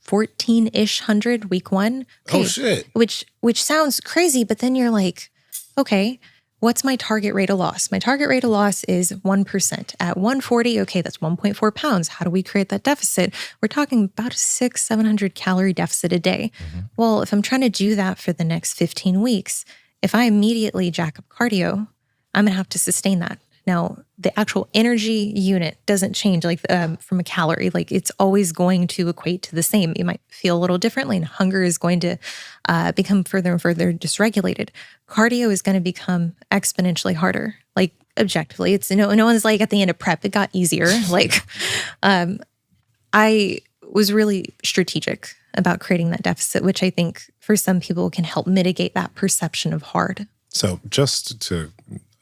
14-ish week one. Okay, oh shit. Which sounds crazy, but then you're like, okay, what's my target rate of loss? My target rate of loss is 1%. At 140, okay, that's 1.4 pounds. How do we create that deficit? We're talking about a 600-700 calorie deficit a day. Mm-hmm. Well, if I'm trying to do that for the next 15 weeks, if I immediately jack up cardio, I'm gonna have to sustain that. Now, the actual energy unit doesn't change like from a calorie. Like it's always going to equate to the same. You might feel a little differently, and hunger is going to become further and further dysregulated. Cardio is going to become exponentially harder. Like objectively, it's no one's like at the end of prep, it got easier. Like I was really strategic about creating that deficit, which I think for some people can help mitigate that perception of hard. So just to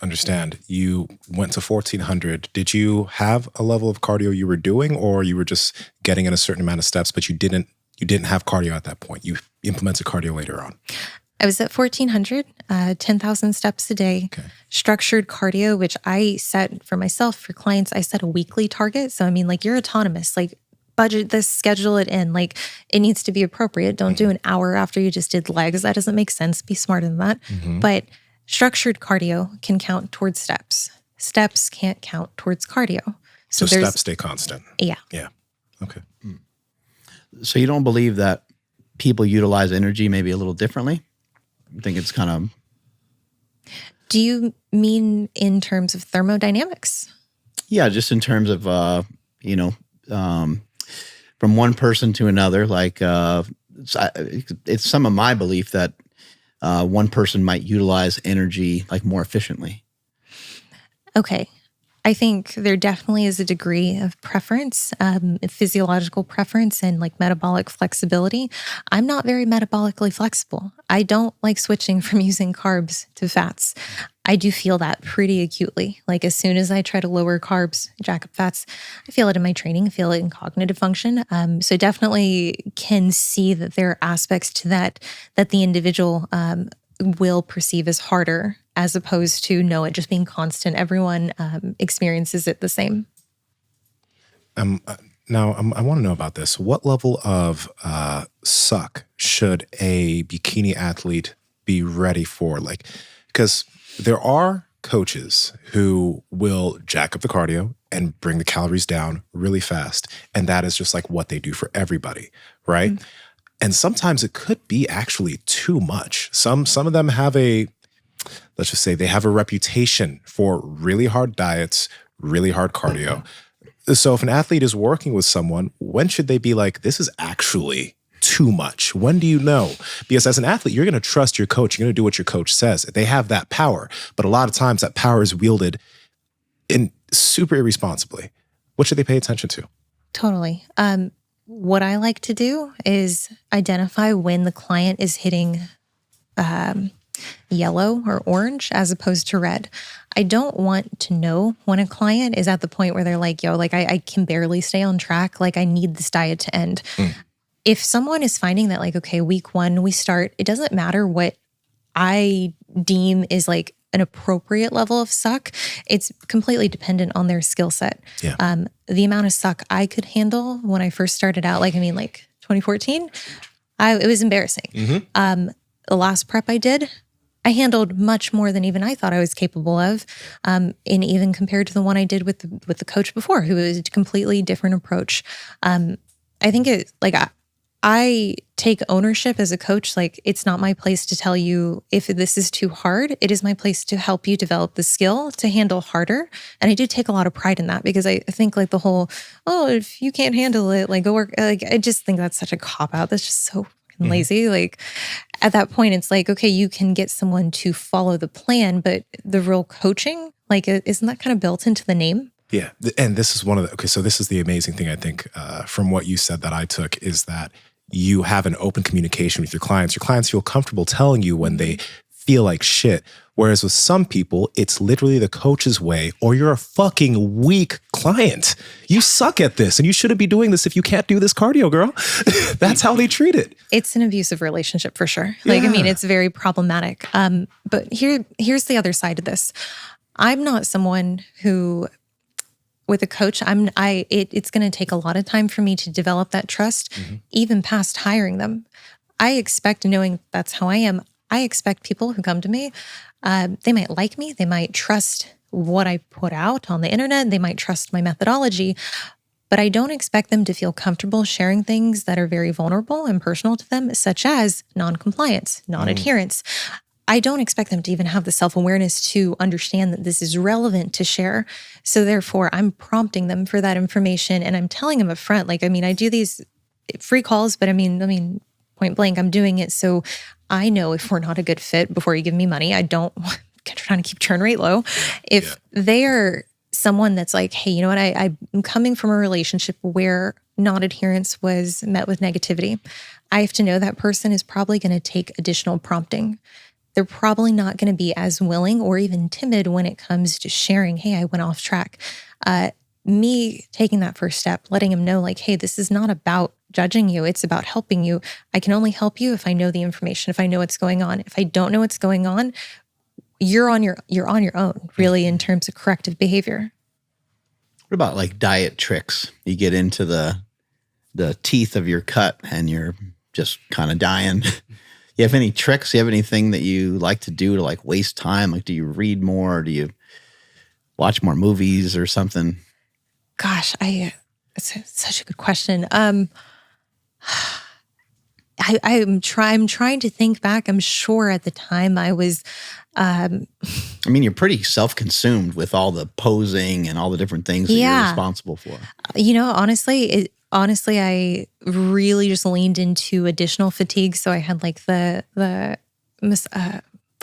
understand, you went to 1,400. Did you have a level of cardio you were doing, or you were just getting in a certain amount of steps, but you didn't have cardio at that point? You implemented cardio later on. I was at 1,400, 10,000 steps a day, okay. Structured cardio, which I set for myself, for clients, I set a weekly target. So, like you're autonomous, like budget this, schedule it in, like it needs to be appropriate. Don't do an hour after you just did legs. That doesn't make sense. Be smarter than that. Mm-hmm. But structured cardio can count towards steps. Steps can't count towards cardio. So steps stay constant. Yeah. Yeah. Okay. So you don't believe that people utilize energy maybe a little differently? I think it's kind of... Do you mean in terms of thermodynamics? Yeah, just in terms of, from one person to another. Like it's some of my belief that one person might utilize energy like more efficiently. Okay. I think there definitely is a degree of preference, physiological preference and like metabolic flexibility. I'm not very metabolically flexible. I don't like switching from using carbs to fats. I do feel that pretty acutely. Like as soon as I try to lower carbs, jack up fats, I feel it in my training, I feel it in cognitive function. So definitely can see that there are aspects to that the individual will perceive as harder, as opposed to it just being constant. Everyone experiences it the same. Now, I want to know about this. What level of suck should a bikini athlete be ready for? Like, because there are coaches who will jack up the cardio and bring the calories down really fast. And that is just like what they do for everybody, right? Mm-hmm. And sometimes it could be actually too much. Some of them have let's just say they have a reputation for really hard diets, really hard cardio. So if an athlete is working with someone, when should they be like, this is actually too much? When do you know? Because as an athlete, you're going to trust your coach. You're going to do what your coach says. They have that power. But a lot of times that power is wielded in super irresponsibly. What should they pay attention to? Totally. What I like to do is identify when the client is hitting yellow or orange as opposed to red. I don't want to know when a client is at the point where they're like, yo, like I can barely stay on track. Like I need this diet to end. If someone is finding that like, okay, week 1, we start, it doesn't matter what I deem is like an appropriate level of suck. It's completely dependent on their skill set. Yeah. The amount of suck I could handle when I first started out, like 2014, it was embarrassing. Mm-hmm. The last prep I did, I handled much more than even I thought I was capable of, and even compared to the one I did with the coach before, who was a completely different approach. I think I take ownership as a coach. Like, it's not my place to tell you if this is too hard. It is my place to help you develop the skill to handle harder. And I do take a lot of pride in that, because I think like the whole, if you can't handle it, like go work. Like, I just think that's such a cop out. That's just so lazy. Like at that point, it's like, okay, you can get someone to follow the plan, but the real coaching, like, isn't that kind of built into the name? Yeah. And this is one of so this is the amazing thing, I think, from what you said that I took, is that you have an open communication with your clients. Your clients feel comfortable telling you when they feel like shit. Whereas with some people, it's literally the coach's way, or you're a fucking weak client. You suck at this and you shouldn't be doing this if you can't do this cardio, girl. That's how they treat it. It's an abusive relationship for sure. Like, yeah. It's very problematic. But here's the other side of this. I'm not someone who, with a coach, it's going to take a lot of time for me to develop that trust, even past hiring them. I expect, knowing that's how I am, I expect people who come to me, they might like me, they might trust what I put out on the internet, they might trust my methodology, but I don't expect them to feel comfortable sharing things that are very vulnerable and personal to them, such as non-compliance, non-adherence. I don't expect them to even have the self-awareness to understand that this is relevant to share. So therefore, I'm prompting them for that information, and I'm telling them up front, like, I do these free calls, but point blank, I'm doing it so I know if we're not a good fit before you give me money. I don't trying to keep churn rate low. If they are someone that's like, hey, you know what, I'm coming from a relationship where non-adherence was met with negativity, I have to know that person is probably going to take additional prompting. They're probably not going to be as willing or even timid when it comes to sharing, hey, I went off track. Me taking that first step, letting them know like, hey, this is not about judging you. It's about helping you. I can only help you if I know the information, if I know what's going on. If I don't know what's going on, you're on your own, really, in terms of corrective behavior. What about like diet tricks? You get into the teeth of your cut and you're just kind of dying. You have any tricks? Do you have anything that you like to do to like waste time? Like, do you read more? Or do you watch more movies or something? Gosh, it's such a good question. I'm trying to think back. I'm sure at the time I was. You're pretty self-consumed with all the posing and all the different things that you're responsible for. Honestly, honestly, I really just leaned into additional fatigue. So I had like the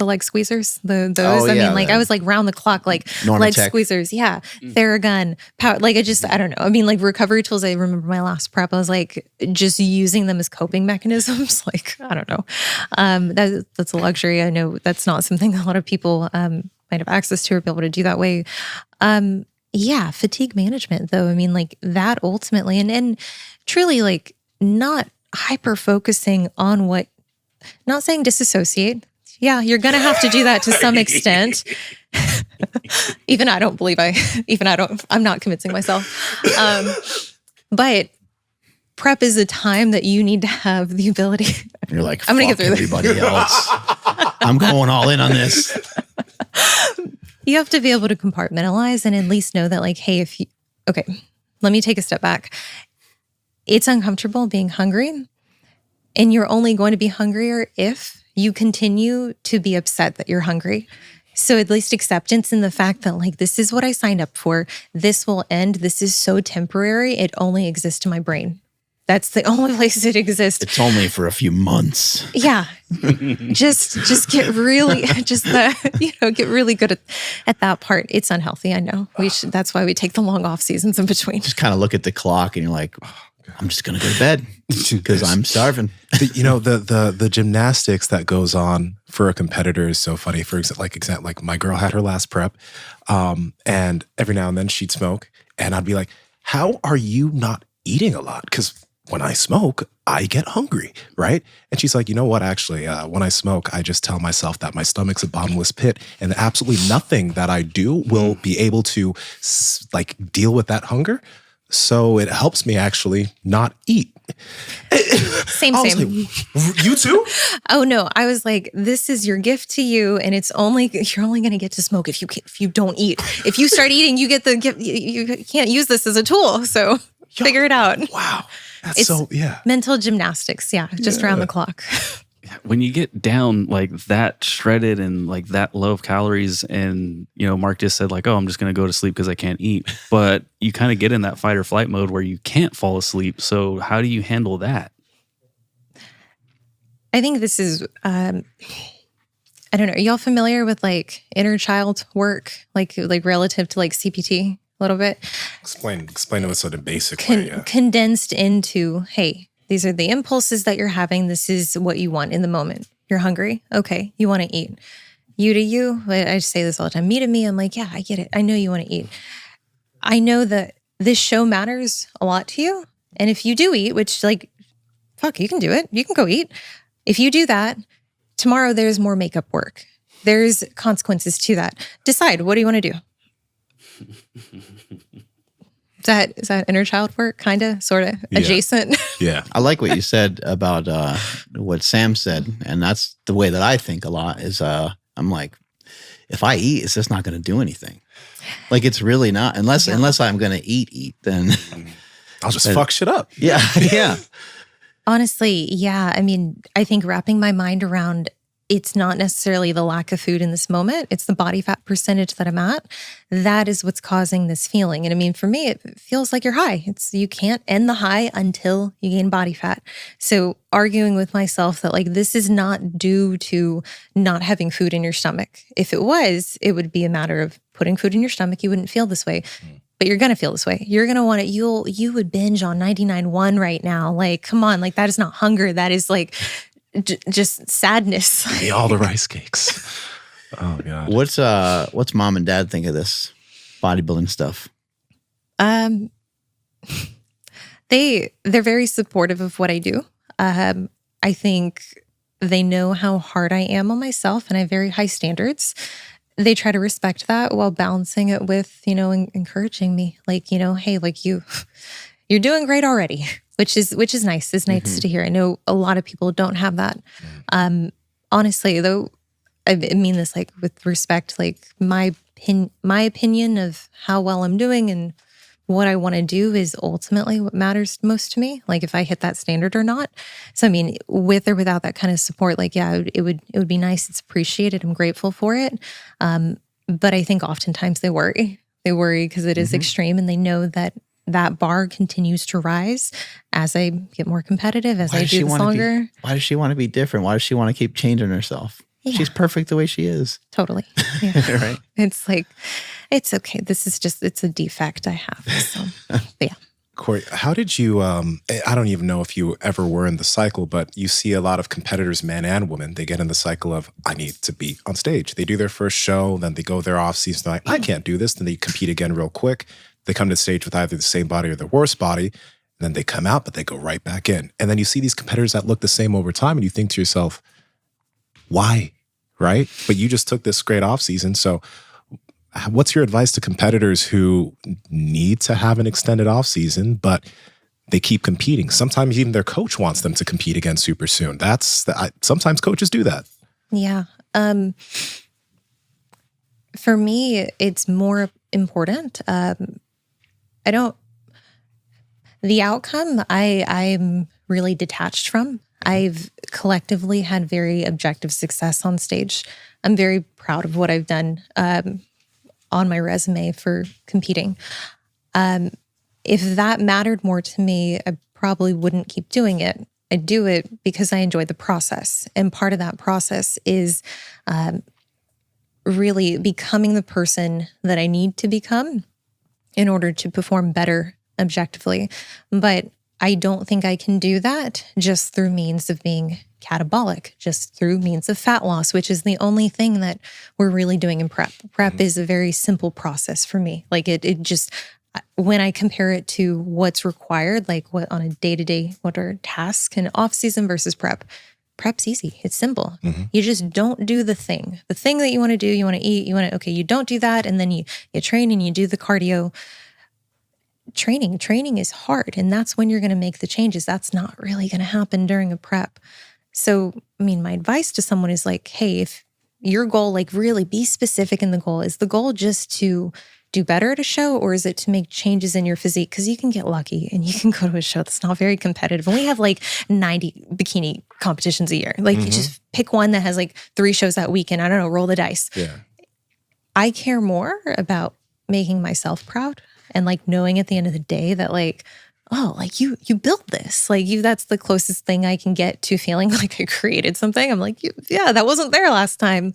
leg squeezers, those. Oh, I yeah, mean, like I was like round the clock, like leg Normatec. squeezers. Yeah. Theragun, power. Like I don't know. I mean, like recovery tools. I remember my last prep, I was like just using them as coping mechanisms. Like, I don't know. That's a luxury. I know that's not something a lot of people might have access to or be able to do that way. Yeah. Fatigue management though. I mean, like that ultimately, and truly like not hyper focusing on what, not saying disassociate. Yeah, you're going to have to do that to some extent. I'm not convincing myself. But prep is a time that you need to have the ability. You're like, I'm going to get through everybody else. I'm going all in on this. You have to be able to compartmentalize and at least know that like, hey, okay, let me take a step back. It's uncomfortable being hungry, and you're only going to be hungrier if you continue to be upset that you're hungry. So at least acceptance in the fact that like, this is what I signed up for. This will end. This is so temporary. It only exists in my brain. That's the only place it exists. It's only for a few months. Yeah. just get really, get really good at that part. It's unhealthy. I know. That's why we take the long off seasons in between. Just kind of look at the clock and you're like, I'm just going to go to bed because I'm starving. The gymnastics that goes on for a competitor is so funny. For example, like my girl had her last prep, and every now and then she'd smoke, and I'd be like, "How are you not eating a lot?" Because when I smoke, I get hungry, right? And she's like, "You know what? Actually, when I smoke, I just tell myself that my stomach's a bottomless pit, and absolutely nothing that I do will be able to deal with that hunger." So it helps me actually not eat. Same. Like, you too? Oh no, I was like, this is your gift to you, and you're only going to get to smoke if you don't eat. If you start eating, you get the gift. You can't use this as a tool. So figure it out. Wow, that's mental gymnastics. Yeah, just around the clock. When you get down like that shredded and like that low of calories, and Mark just said like, oh, I'm just going to go to sleep because I can't eat. But you kind of get in that fight or flight mode where you can't fall asleep. So how do you handle that? I think this is, I don't know. Are y'all familiar with like inner child work, like relative to like CPT a little bit? Explain to us in a basic way. Yeah. Condensed into, hey, these are the impulses that you're having. This is what you want in the moment. You're hungry. Okay. You want to eat. You to you. I say this all the time. Me to me. I'm like, yeah, I get it. I know you want to eat. I know that this show matters a lot to you. And if you do eat, which like, fuck, you can do it. You can go eat. If you do that, tomorrow there's more makeup work. There's consequences to that. Decide, what do you want to do? Is that inner child work? Kind of, sort of, adjacent? Yeah. I like what you said about what Sam said. And that's the way that I think a lot is I'm like, if I eat, it's just not going to do anything. Like it's really not. Unless I'm going to eat, then I'll just fuck shit up. Yeah. Yeah. Honestly, yeah. I mean, I think wrapping my mind around it's not necessarily the lack of food in this moment. It's the body fat percentage that I'm at. That is what's causing this feeling. And I mean, for me, it feels like you're high. You can't end the high until you gain body fat. So arguing with myself that like, this is not due to not having food in your stomach. If it was, it would be a matter of putting food in your stomach. You wouldn't feel this way. But you're going to feel this way. You're going to want it. You would binge on 99.1 right now. Like, come on. Like that is not hunger. That is like just sadness. All the rice cakes. Oh God. What's mom and dad think of this bodybuilding stuff? They're very supportive of what I do. I think they know how hard I am on myself, and I have very high standards. They try to respect that while balancing it with, encouraging me. Like, hey, like you're doing great already. Which is nice. It's nice to hear. I know a lot of people don't have that. Honestly, though, I mean this like with respect. Like my opinion of how well I'm doing and what I want to do is ultimately what matters most to me. Like if I hit that standard or not. So I mean, with or without that kind of support, like yeah, it would be nice. It's appreciated. I'm grateful for it. But I think oftentimes they worry. They worry because it is extreme, and they know that that bar continues to rise as I get more competitive, as I do this longer. Why does she want to be different? Why does she want to keep changing herself? Yeah. She's perfect the way she is. Totally. Yeah. Right? It's like, it's okay. This is just, it's a defect I have. So, but yeah. Cory, how did you, I don't even know if you ever were in the cycle, but you see a lot of competitors, men and women, they get in the cycle of, I need to be on stage. They do their first show, then they go their off season, they're like, I can't do this. Then they compete again real quick. They come to the stage with either the same body or the worst body. And then they come out, but they go right back in. And then you see these competitors that look the same over time and you think to yourself, why? Right? But you just took this great off season. So what's your advice to competitors who need to have an extended off season, but they keep competing? Sometimes even their coach wants them to compete again super soon. Sometimes coaches do that. Yeah. For me, it's more important. The outcome I'm really detached from. I've collectively had very objective success on stage. I'm very proud of what I've done on my resume for competing. If that mattered more to me, I probably wouldn't keep doing it. I do it because I enjoy the process. And part of that process is really becoming the person that I need to become in order to perform better objectively. But I don't think I can do that just through means of being catabolic, just through means of fat loss, which is the only thing that we're really doing in prep. Prep is a very simple process for me. Like it just, when I compare it to what's required, like what on a day-to-day, what are tasks and off-season versus prep, prep's easy. It's simple. You just don't do the thing that you want to do. You want to eat, you don't do that. And then you train and you do the cardio. Training is hard. And that's when you're going to make the changes. That's not really going to happen during a prep. So, I mean, my advice to someone is like, hey, if your goal, like really be specific in the goal. Is the goal just to do better at a show, or is it to make changes in your physique? Because you can get lucky and you can go to a show that's not very competitive. And we have like 90 bikini competitions a year. Like you just pick one that has like 3 shows that week and I don't know, roll the dice. Yeah. I care more about making myself proud and like knowing at the end of the day that like, oh, like you built this, like that's the closest thing I can get to feeling like I created something. I'm like, yeah, that wasn't there last time.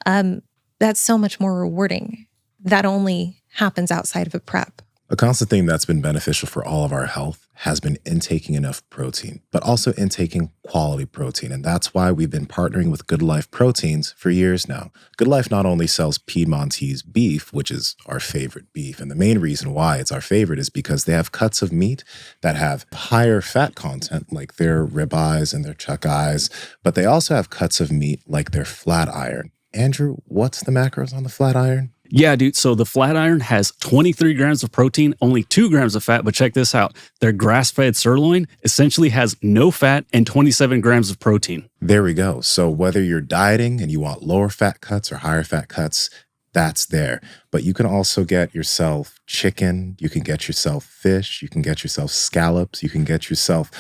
Yeah. That's so much more rewarding. That only happens outside of a prep. A constant thing that's been beneficial for all of our health has been intaking enough protein, but also intaking quality protein. And that's why we've been partnering with Good Life Proteins for years now. Good Life not only sells Piedmontese beef, which is our favorite beef, and the main reason why it's our favorite is because they have cuts of meat that have higher fat content, like their ribeyes and their chuck eyes, but they also have cuts of meat like their flat iron. Andrew, what's the macros on the flat iron? Yeah, dude. So the flat iron has 23 grams of protein, only 2 grams of fat. But check this out. Their grass-fed sirloin essentially has no fat and 27 grams of protein. There we go. So whether you're dieting and you want lower fat cuts or higher fat cuts, that's there. But you can also get yourself chicken. You can get yourself fish. You can get yourself scallops. You can get yourself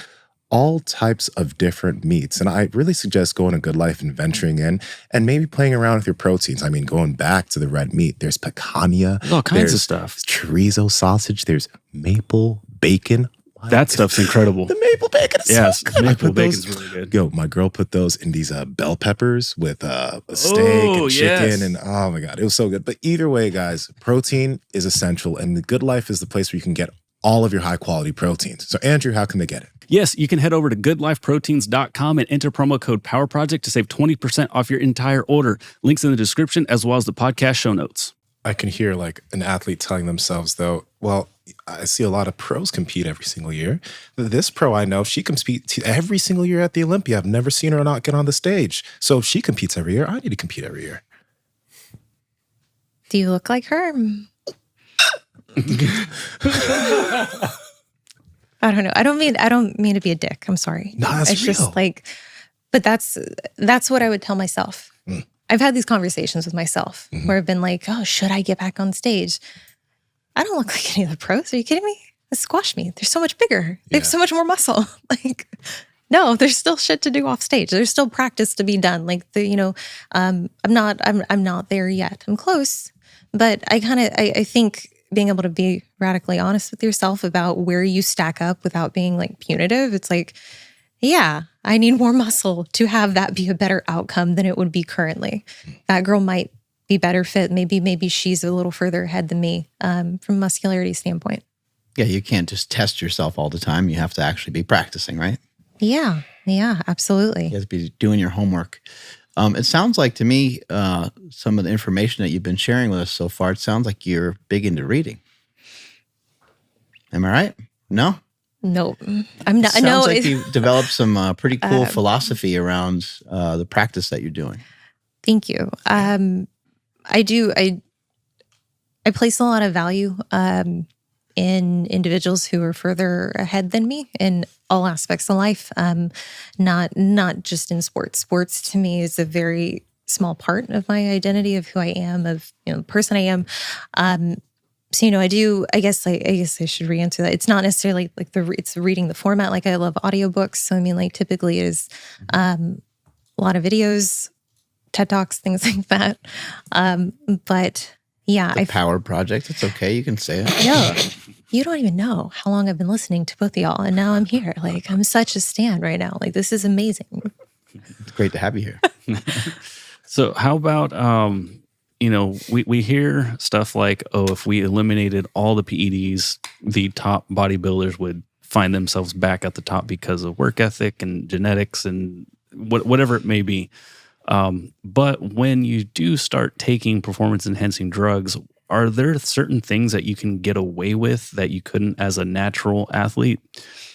all types of different meats. And I really suggest going to Good Life and venturing in and maybe playing around with your proteins. I mean, going back to the red meat, there's picanha. There's all kinds of stuff. Chorizo sausage. There's maple bacon. That stuff's incredible. The maple bacon is so good. Maple bacon's really good. Yo, my girl put those in these bell peppers with a steak and chicken. And oh my God, it was so good. But either way, guys, protein is essential. And the Good Life is the place where you can get all of your high quality proteins. So Andrew, how can they get it? Yes, you can head over to goodlifeproteins.com and enter promo code POWERPROJECT to save 20% off your entire order. Links in the description as well as the podcast show notes. I can hear like an athlete telling themselves though, well, I see a lot of pros compete every single year. This pro I know, she competes every single year at the Olympia. I've never seen her not get on the stage. So if she competes every year, I need to compete every year. Do you look like her? I don't know. I don't mean to be a dick. I'm sorry. No, that's it's real. Just like, but that's what I would tell myself. I've had these conversations with myself where I've been like, oh, should I get back on stage? I don't look like any of the pros. Are you kidding me? They squash me. They're so much bigger. They have so much more muscle. Like, no, there's still shit to do off stage. There's still practice to be done. Like I'm not there yet. I'm close, but I think being able to be radically honest with yourself about where you stack up without being like punitive. It's like, yeah, I need more muscle to have that be a better outcome than it would be currently. That girl might be better fit. Maybe she's a little further ahead than me from a muscularity standpoint. Yeah, you can't just test yourself all the time. You have to actually be practicing, right? Yeah, absolutely. You have to be doing your homework. It sounds like to me, some of the information that you've been sharing with us so far, it sounds like you're big into reading. Am I right? No? Nope. I'm not. Sounds No, like you've developed some pretty cool philosophy around the practice that you're doing. Thank you. I do. I place a lot of value in individuals who are further ahead than me in all aspects of life. Not just in sports. Sports to me is a very small part of my identity of who I am, of the person I am. So I do. I guess I should re-answer that. It's not necessarily like it's reading the format. Like I love audiobooks. So I mean, like typically it is a lot of videos, TED Talks, things like that. But yeah, The Power Project. It's okay. You can say it. No, you don't even know how long I've been listening to both of y'all, and now I'm here. Like I'm such a stan right now. Like this is amazing. It's great to have you here. So how about, we hear stuff like, oh, if we eliminated all the PEDs, the top bodybuilders would find themselves back at the top because of work ethic and genetics and whatever it may be. But when you do start taking performance-enhancing drugs, are there certain things that you can get away with that you couldn't as a natural athlete?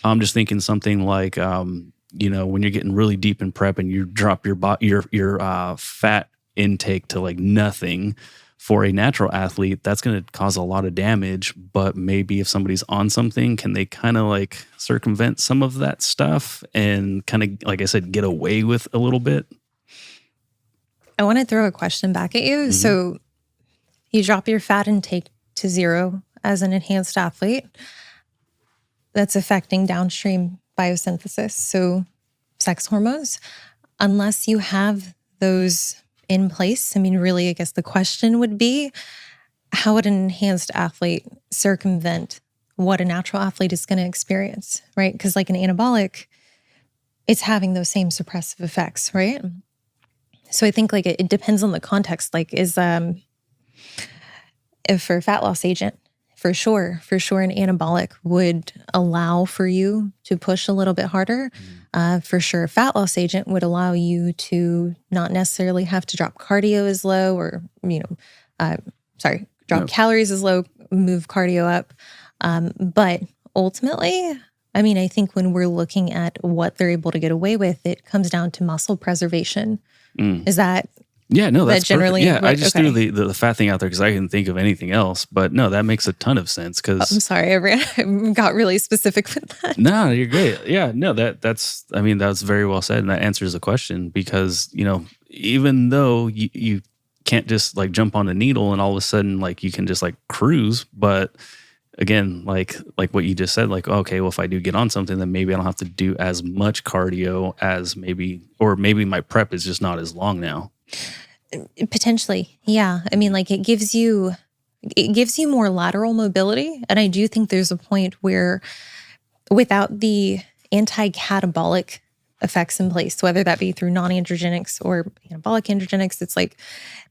I'm just thinking something like, when you're getting really deep in prep and you drop your fat intake to like nothing for a natural athlete, that's going to cause a lot of damage. But maybe if somebody's on something, can they kind of like circumvent some of that stuff and kind of, like I said, get away with a little bit? I want to throw a question back at you. Mm-hmm. So you drop your fat intake to 0 as an enhanced athlete. That's affecting downstream biosynthesis, so sex hormones. Unless you have those in place, I mean, really, I guess the question would be, how would an enhanced athlete circumvent what a natural athlete is going to experience, right? Because like an anabolic, it's having those same suppressive effects, right? So I think like it depends on the context. Like if for a fat loss agent, for sure, an anabolic would allow for you to push a little bit harder. For sure, a fat loss agent would allow you to not necessarily have to drop cardio as low or, drop calories as low, move cardio up. But ultimately, I mean, I think when we're looking at what they're able to get away with, it comes down to muscle preservation. Is that... Yeah, no, that's generally. Perfect. Yeah, I just threw the fat thing out there because I couldn't think of anything else. But no, that makes a ton of sense. Because I'm sorry, I got really specific with that. No, you're great. Yeah, no, that's very well said, and that answers the question. Because even though you can't just like jump on a needle and all of a sudden like you can just like cruise, but again, like what you just said, like, okay, well, if I do get on something, then maybe I don't have to do as much cardio as maybe my prep is just not as long now. Potentially. Yeah. I mean, like it gives you more lateral mobility. And I do think there's a point where without the anti-catabolic effects in place, whether that be through non-androgenics or anabolic androgenics, it's like,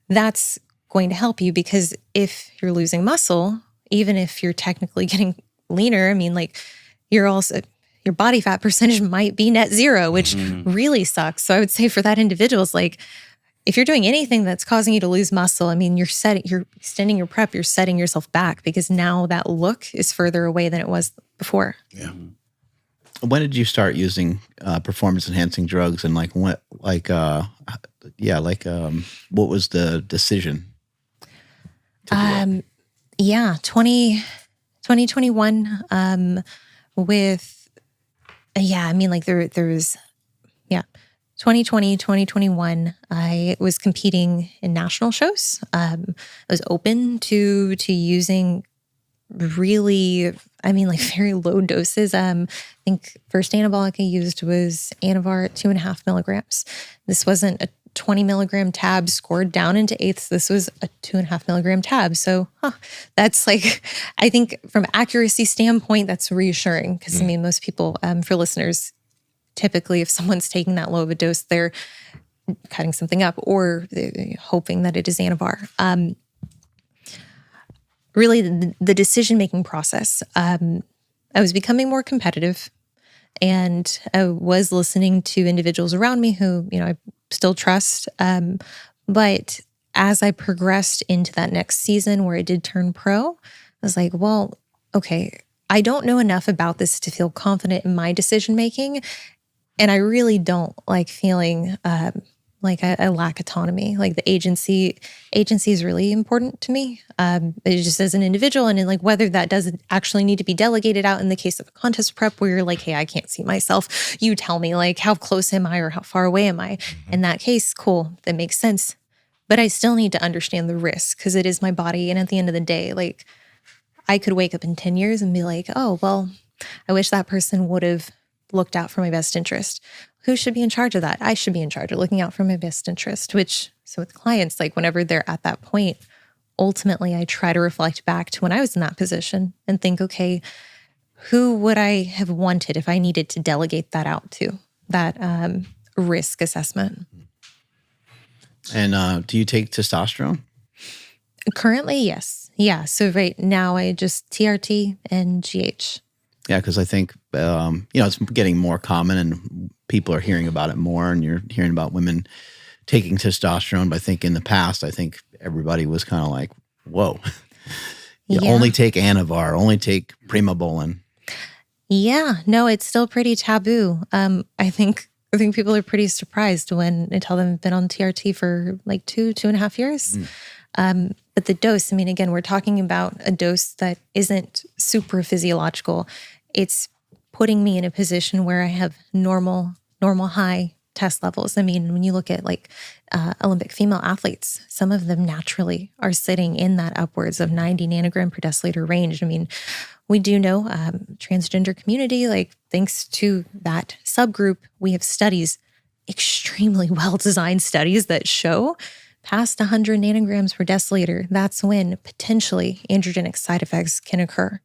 that's going to help you because if you're losing muscle, even if you're technically getting leaner, I mean, like your body fat percentage might be net 0, which really sucks. So I would say for that individual, it's like, if you're doing anything that's causing you to lose muscle, I mean, you're extending your prep, you're setting yourself back because now that look is further away than it was before. Yeah. When did you start using performance enhancing drugs, and what was the decision? 2021 there was 2020, 2021, I was competing in national shows. I was open to using really, very low doses. I think first anabolic I used was Anavar at 2.5 milligrams. This wasn't 20 milligram tab scored down into eighths. This was a 2.5 milligram tab. So that's like, I think from accuracy standpoint, that's reassuring because I mean, most people, for listeners, typically if someone's taking that low of a dose, they're cutting something up or hoping that it is Anavar. Really the decision-making process, I was becoming more competitive and I was listening to individuals around me who, I still trust. But as I progressed into that next season where I did turn pro, I was like, well, okay, I don't know enough about this to feel confident in my decision-making. And I really don't like feeling like I lack autonomy. Like the agency is really important to me. Just as an individual, and in like whether that doesn't actually need to be delegated out in the case of a contest prep where you're like, hey, I can't see myself. You tell me like how close am I or how far away am I? In that case, cool, that makes sense. But I still need to understand the risk because it is my body. And at the end of the day, like I could wake up in 10 years and be like, oh, well, I wish that person would have looked out for my best interest. Who should be in charge of that? I should be in charge of looking out for my best interest, so with clients, like whenever they're at that point, ultimately I try to reflect back to when I was in that position and think, okay, who would I have wanted if I needed to delegate that out to, that risk assessment. And do you take testosterone? Currently, yes. Yeah, so right now I just TRT and GH. Yeah, because I think, it's getting more common and people are hearing about it more and you're hearing about women taking testosterone. But I think in the past, everybody was kind of like, whoa, only take Anavar, only take Primobolan. Yeah, no, it's still pretty taboo. I think people are pretty surprised when I tell them I've been on TRT for like 2.5 years. But the dose, I mean, again, we're talking about a dose that isn't super physiological. It's putting me in a position where I have normal high test levels. I mean, when you look at like Olympic female athletes, some of them naturally are sitting in that upwards of 90 nanogram per deciliter range. I mean, we do know transgender community, like thanks to that subgroup, we have studies, extremely well-designed studies that show past 100 nanograms per deciliter, that's when potentially androgenic side effects can occur.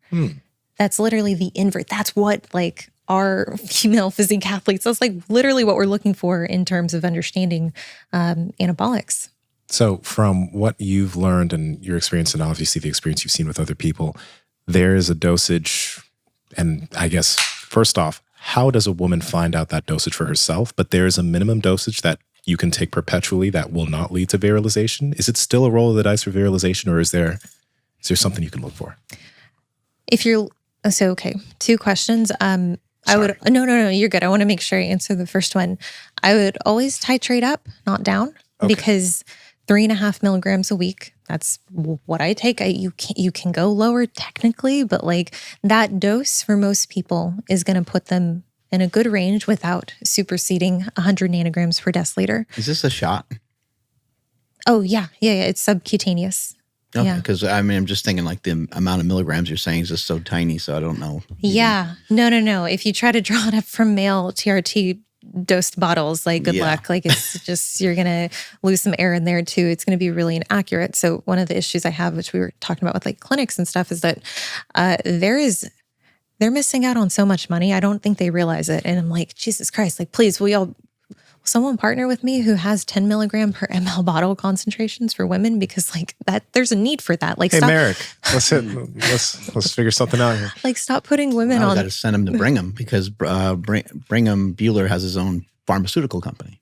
That's literally the invert. That's what like our female physique athletes, that's like literally what we're looking for in terms of understanding anabolics. So from what you've learned and your experience and obviously the experience you've seen with other people, there is a dosage. And I guess first off, how does a woman find out that dosage for herself? But there is a minimum dosage that you can take perpetually that will not lead to virilization. Is it still a roll of the dice for virilization, or is there something you can look for? Okay, 2 questions. I would, no, you're good. I want to make sure I answer the first one. I would always titrate up, not down, because 3.5 milligrams a week, that's what I take. You can go lower technically, but like that dose for most people is going to put them in a good range without superseding 100 nanograms per deciliter. Is this a shot? Oh, yeah. It's subcutaneous. Okay, because I'm just thinking like the amount of milligrams you're saying is just so tiny, so I don't know. Yeah. No. If you try to draw it up from male TRT dosed bottles, like good luck. Like it's just, you're going to lose some air in there too. It's going to be really inaccurate. So one of the issues I have, which we were talking about with like clinics and stuff, is that they're missing out on so much money. I don't think they realize it. And I'm like, Jesus Christ, like, please, will someone partner with me who has 10 milligram per ml bottle concentrations for women? Because like that, there's a need for that. Like, hey, Merrick, let's figure something out here. Like, stop putting women on. I got to send him to Brigham because Brigham Bueller has his own pharmaceutical company.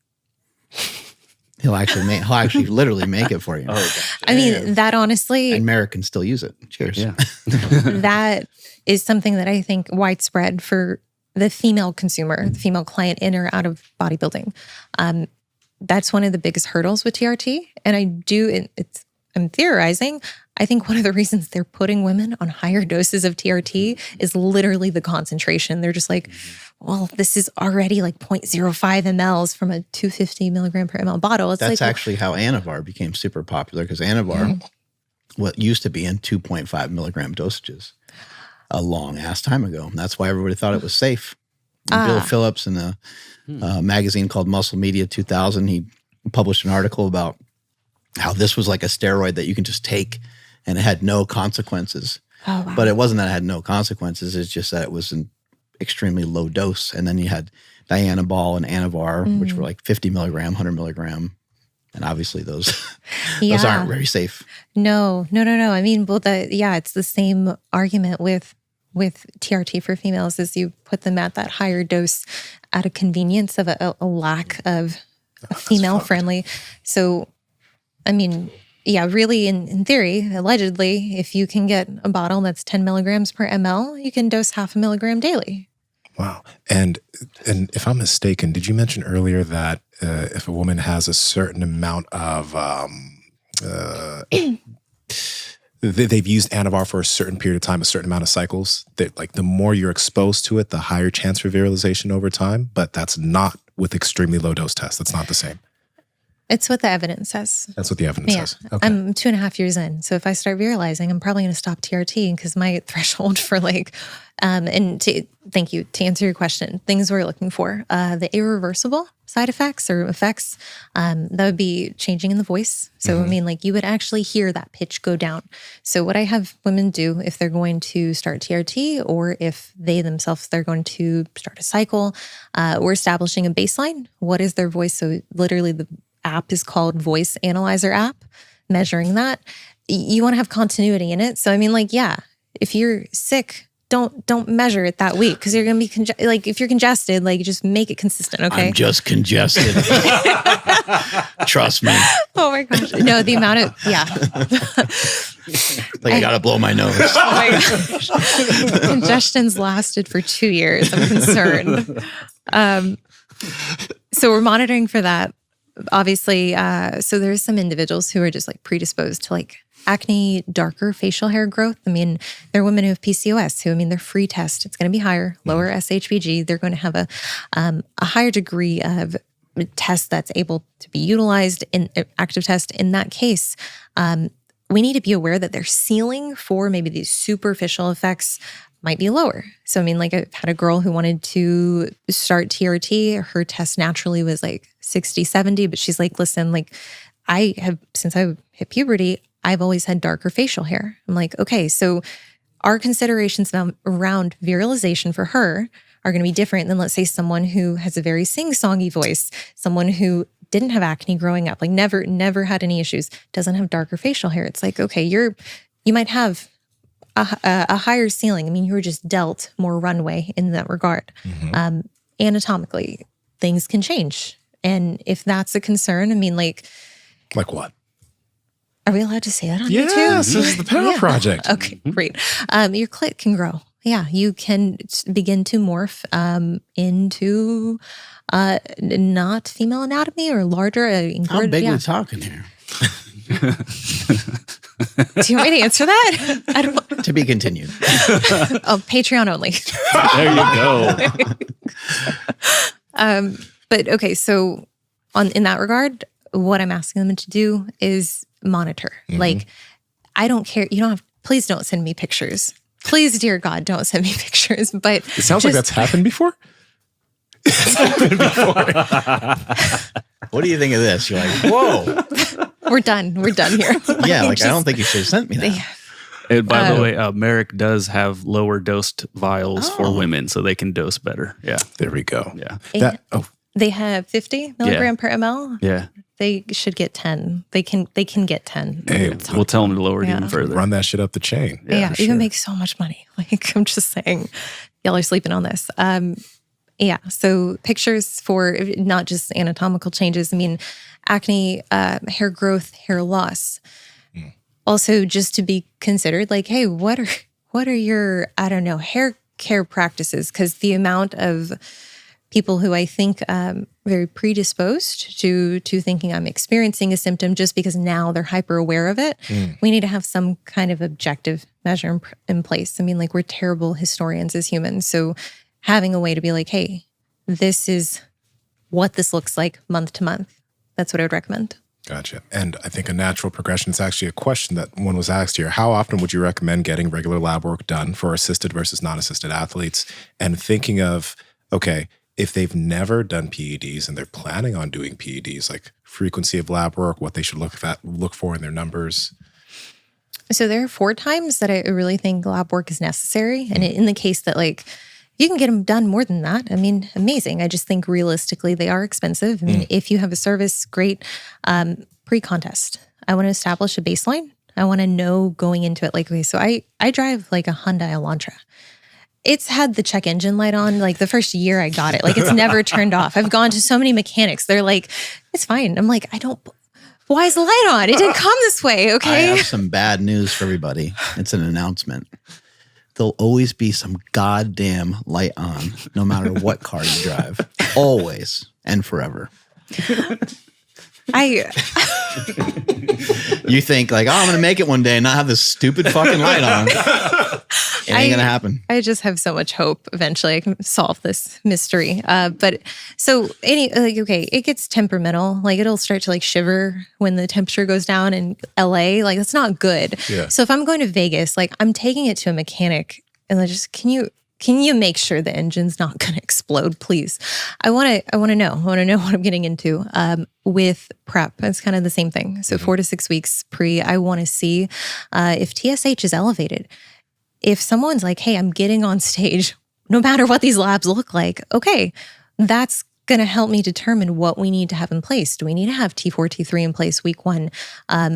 He'll actually literally make it for you. I mean, that honestly, and Merrick can still use it. Cheers. Yeah. That is something that I think widespread for the female consumer, the female client in or out of bodybuilding. That's one of the biggest hurdles with TRT. And I'm theorizing, I think one of the reasons they're putting women on higher doses of TRT is literally the concentration. They're just like, well, this is already like 0.05 mLs from a 250 milligram per ml bottle. That's actually how Anavar became super popular, because Anavar, what used to be in 2.5 milligram dosages a long ass time ago. And that's why everybody thought it was safe. Bill Phillips in a magazine called Muscle Media 2000, he published an article about how this was like a steroid that you can just take and it had no consequences. Oh, wow. But it wasn't that it had no consequences. It's just that it was an extremely low dose. And then you had Dianabol and Anavar, which were like 50 milligram, 100 milligram. And obviously those aren't very safe. No. I mean, well, it's the same argument with TRT for females is you put them at that higher dose at a convenience of a lack of female friendly. So, I mean, yeah, really in theory, allegedly, if you can get a bottle that's 10 milligrams per ml, you can dose 0.5 milligram daily. Wow. And if I'm mistaken, did you mention earlier that if a woman has a certain amount of, they've used Anavar for a certain period of time, a certain amount of cycles, that like the more you're exposed to it, the higher chance for virilization over time, but that's not with extremely low dose tests. That's not the same. It's what the evidence says. That's what the evidence says. Okay. I'm 2.5 years in. So if I start virilizing, I'm probably going to stop TRT because my threshold for thank you, to answer your question, things we're looking for, the irreversible side effects or effects, that would be changing in the voice. So, I mean, like you would actually hear that pitch go down. So what I have women do if they're going to start TRT or if they themselves, they're going to start a cycle, we're establishing a baseline. What is their voice? So literally the app is called Voice Analyzer app, measuring that. You want to have continuity in it. So, I mean, like, yeah, if you're sick, don't measure it that week because you're going to be if you're congested, like just make it consistent. Okay. I'm just congested. Trust me. Oh my gosh. No, the amount of, I got to blow my nose. Oh my gosh. Congestion's lasted for 2 years. I'm concerned. So we're monitoring for that. Obviously, so there's some individuals who are just like predisposed to like acne, darker facial hair growth. I mean, there are women who have PCOS who, I mean, their free test, it's going to be higher, lower SHBG. They're going to have a higher degree of test that's able to be utilized in active test. In that case, we need to be aware that their ceiling for maybe these superficial effects might be lower. So, I mean, like I've had a girl who wanted to start TRT. Her test naturally was like 60, 70, but she's like, listen, like since I hit puberty, I've always had darker facial hair. I'm like, okay, so our considerations around virilization for her are going to be different than, let's say, someone who has a very sing-songy voice, someone who didn't have acne growing up, like never had any issues, doesn't have darker facial hair. It's like, okay, you might have a higher ceiling. I mean, you were just dealt more runway in that regard. Anatomically, things can change. And if that's a concern, I mean, like what? Are we allowed to say that on YouTube? Yes, this is the Power Project. Okay, great. Your clit can grow. Yeah, you can begin to morph into not female anatomy or larger. How big are we talking here? Do you want me to answer that? I don't. To be continued. Oh, Patreon only. There you go. But okay, so in that regard, what I'm asking them to do is monitor. Like, I don't care. You don't have, please don't send me pictures. Please, dear God, don't send me pictures. But it sounds like that's happened before. It's happened before. What do you think of this? You're like, whoa. We're done here. Yeah, like, I don't think you should have sent me that. And by the way, Merrick does have lower dosed vials for women, so they can dose better. Yeah. There we go. Yeah. They have 50 milligram per ml. Yeah. They should get 10. They can get 10. Hey, we'll tell them to lower it even further. Run that shit up the chain. Yeah, you can make so much money. Like, I'm just saying, y'all are sleeping on this. Yeah, so pictures for not just anatomical changes. I mean, acne, hair growth, hair loss. Also, just to be considered, like, hey, what are your, I don't know, hair care practices? Because the amount of people who I think very predisposed to thinking I'm experiencing a symptom just because now they're hyper aware of it. We need to have some kind of objective measure in place. I mean, like, we're terrible historians as humans. So having a way to be like, hey, this is what this looks like month to month. That's what I would recommend. Gotcha. And I think a natural progression is actually a question that one was asked here. How often would you recommend getting regular lab work done for assisted versus non-assisted athletes? And thinking of, okay, if they've never done PEDs and they're planning on doing PEDs, like frequency of lab work, what they should look for in their numbers? So there are 4 times that I really think lab work is necessary. And in the case that like, you can get them done more than that. I mean, amazing. I just think realistically, they are expensive. I mean, if you have a service, great. Pre-contest, I want to establish a baseline. I want to know going into it, like, okay, so I drive like a Hyundai Elantra. It's had the check engine light on like the first year I got it. Like it's never turned off. I've gone to so many mechanics. They're like, it's fine. I'm like, why is the light on? It didn't come this way, okay? I have some bad news for everybody. It's an announcement. There'll always be some goddamn light on, no matter what car you drive. Always and forever. You think like, oh, I'm going to make it one day and not have this stupid fucking light on. It ain't going to happen. I just have so much hope eventually I can solve this mystery. But so okay, it gets temperamental. Like it'll start to like shiver when the temperature goes down in LA. Like that's not good. Yeah. So if I'm going to Vegas, like I'm taking it to a mechanic and I just, can you make sure the engine's not going to explode, please? I want to know what I'm getting into. With prep, it's kind of the same thing. So 4 to 6 weeks pre, I want to see if TSH is elevated. If someone's like, hey, I'm getting on stage, no matter what these labs look like, okay, that's going to help me determine what we need to have in place. Do we need to have T4, T3 in place week 1?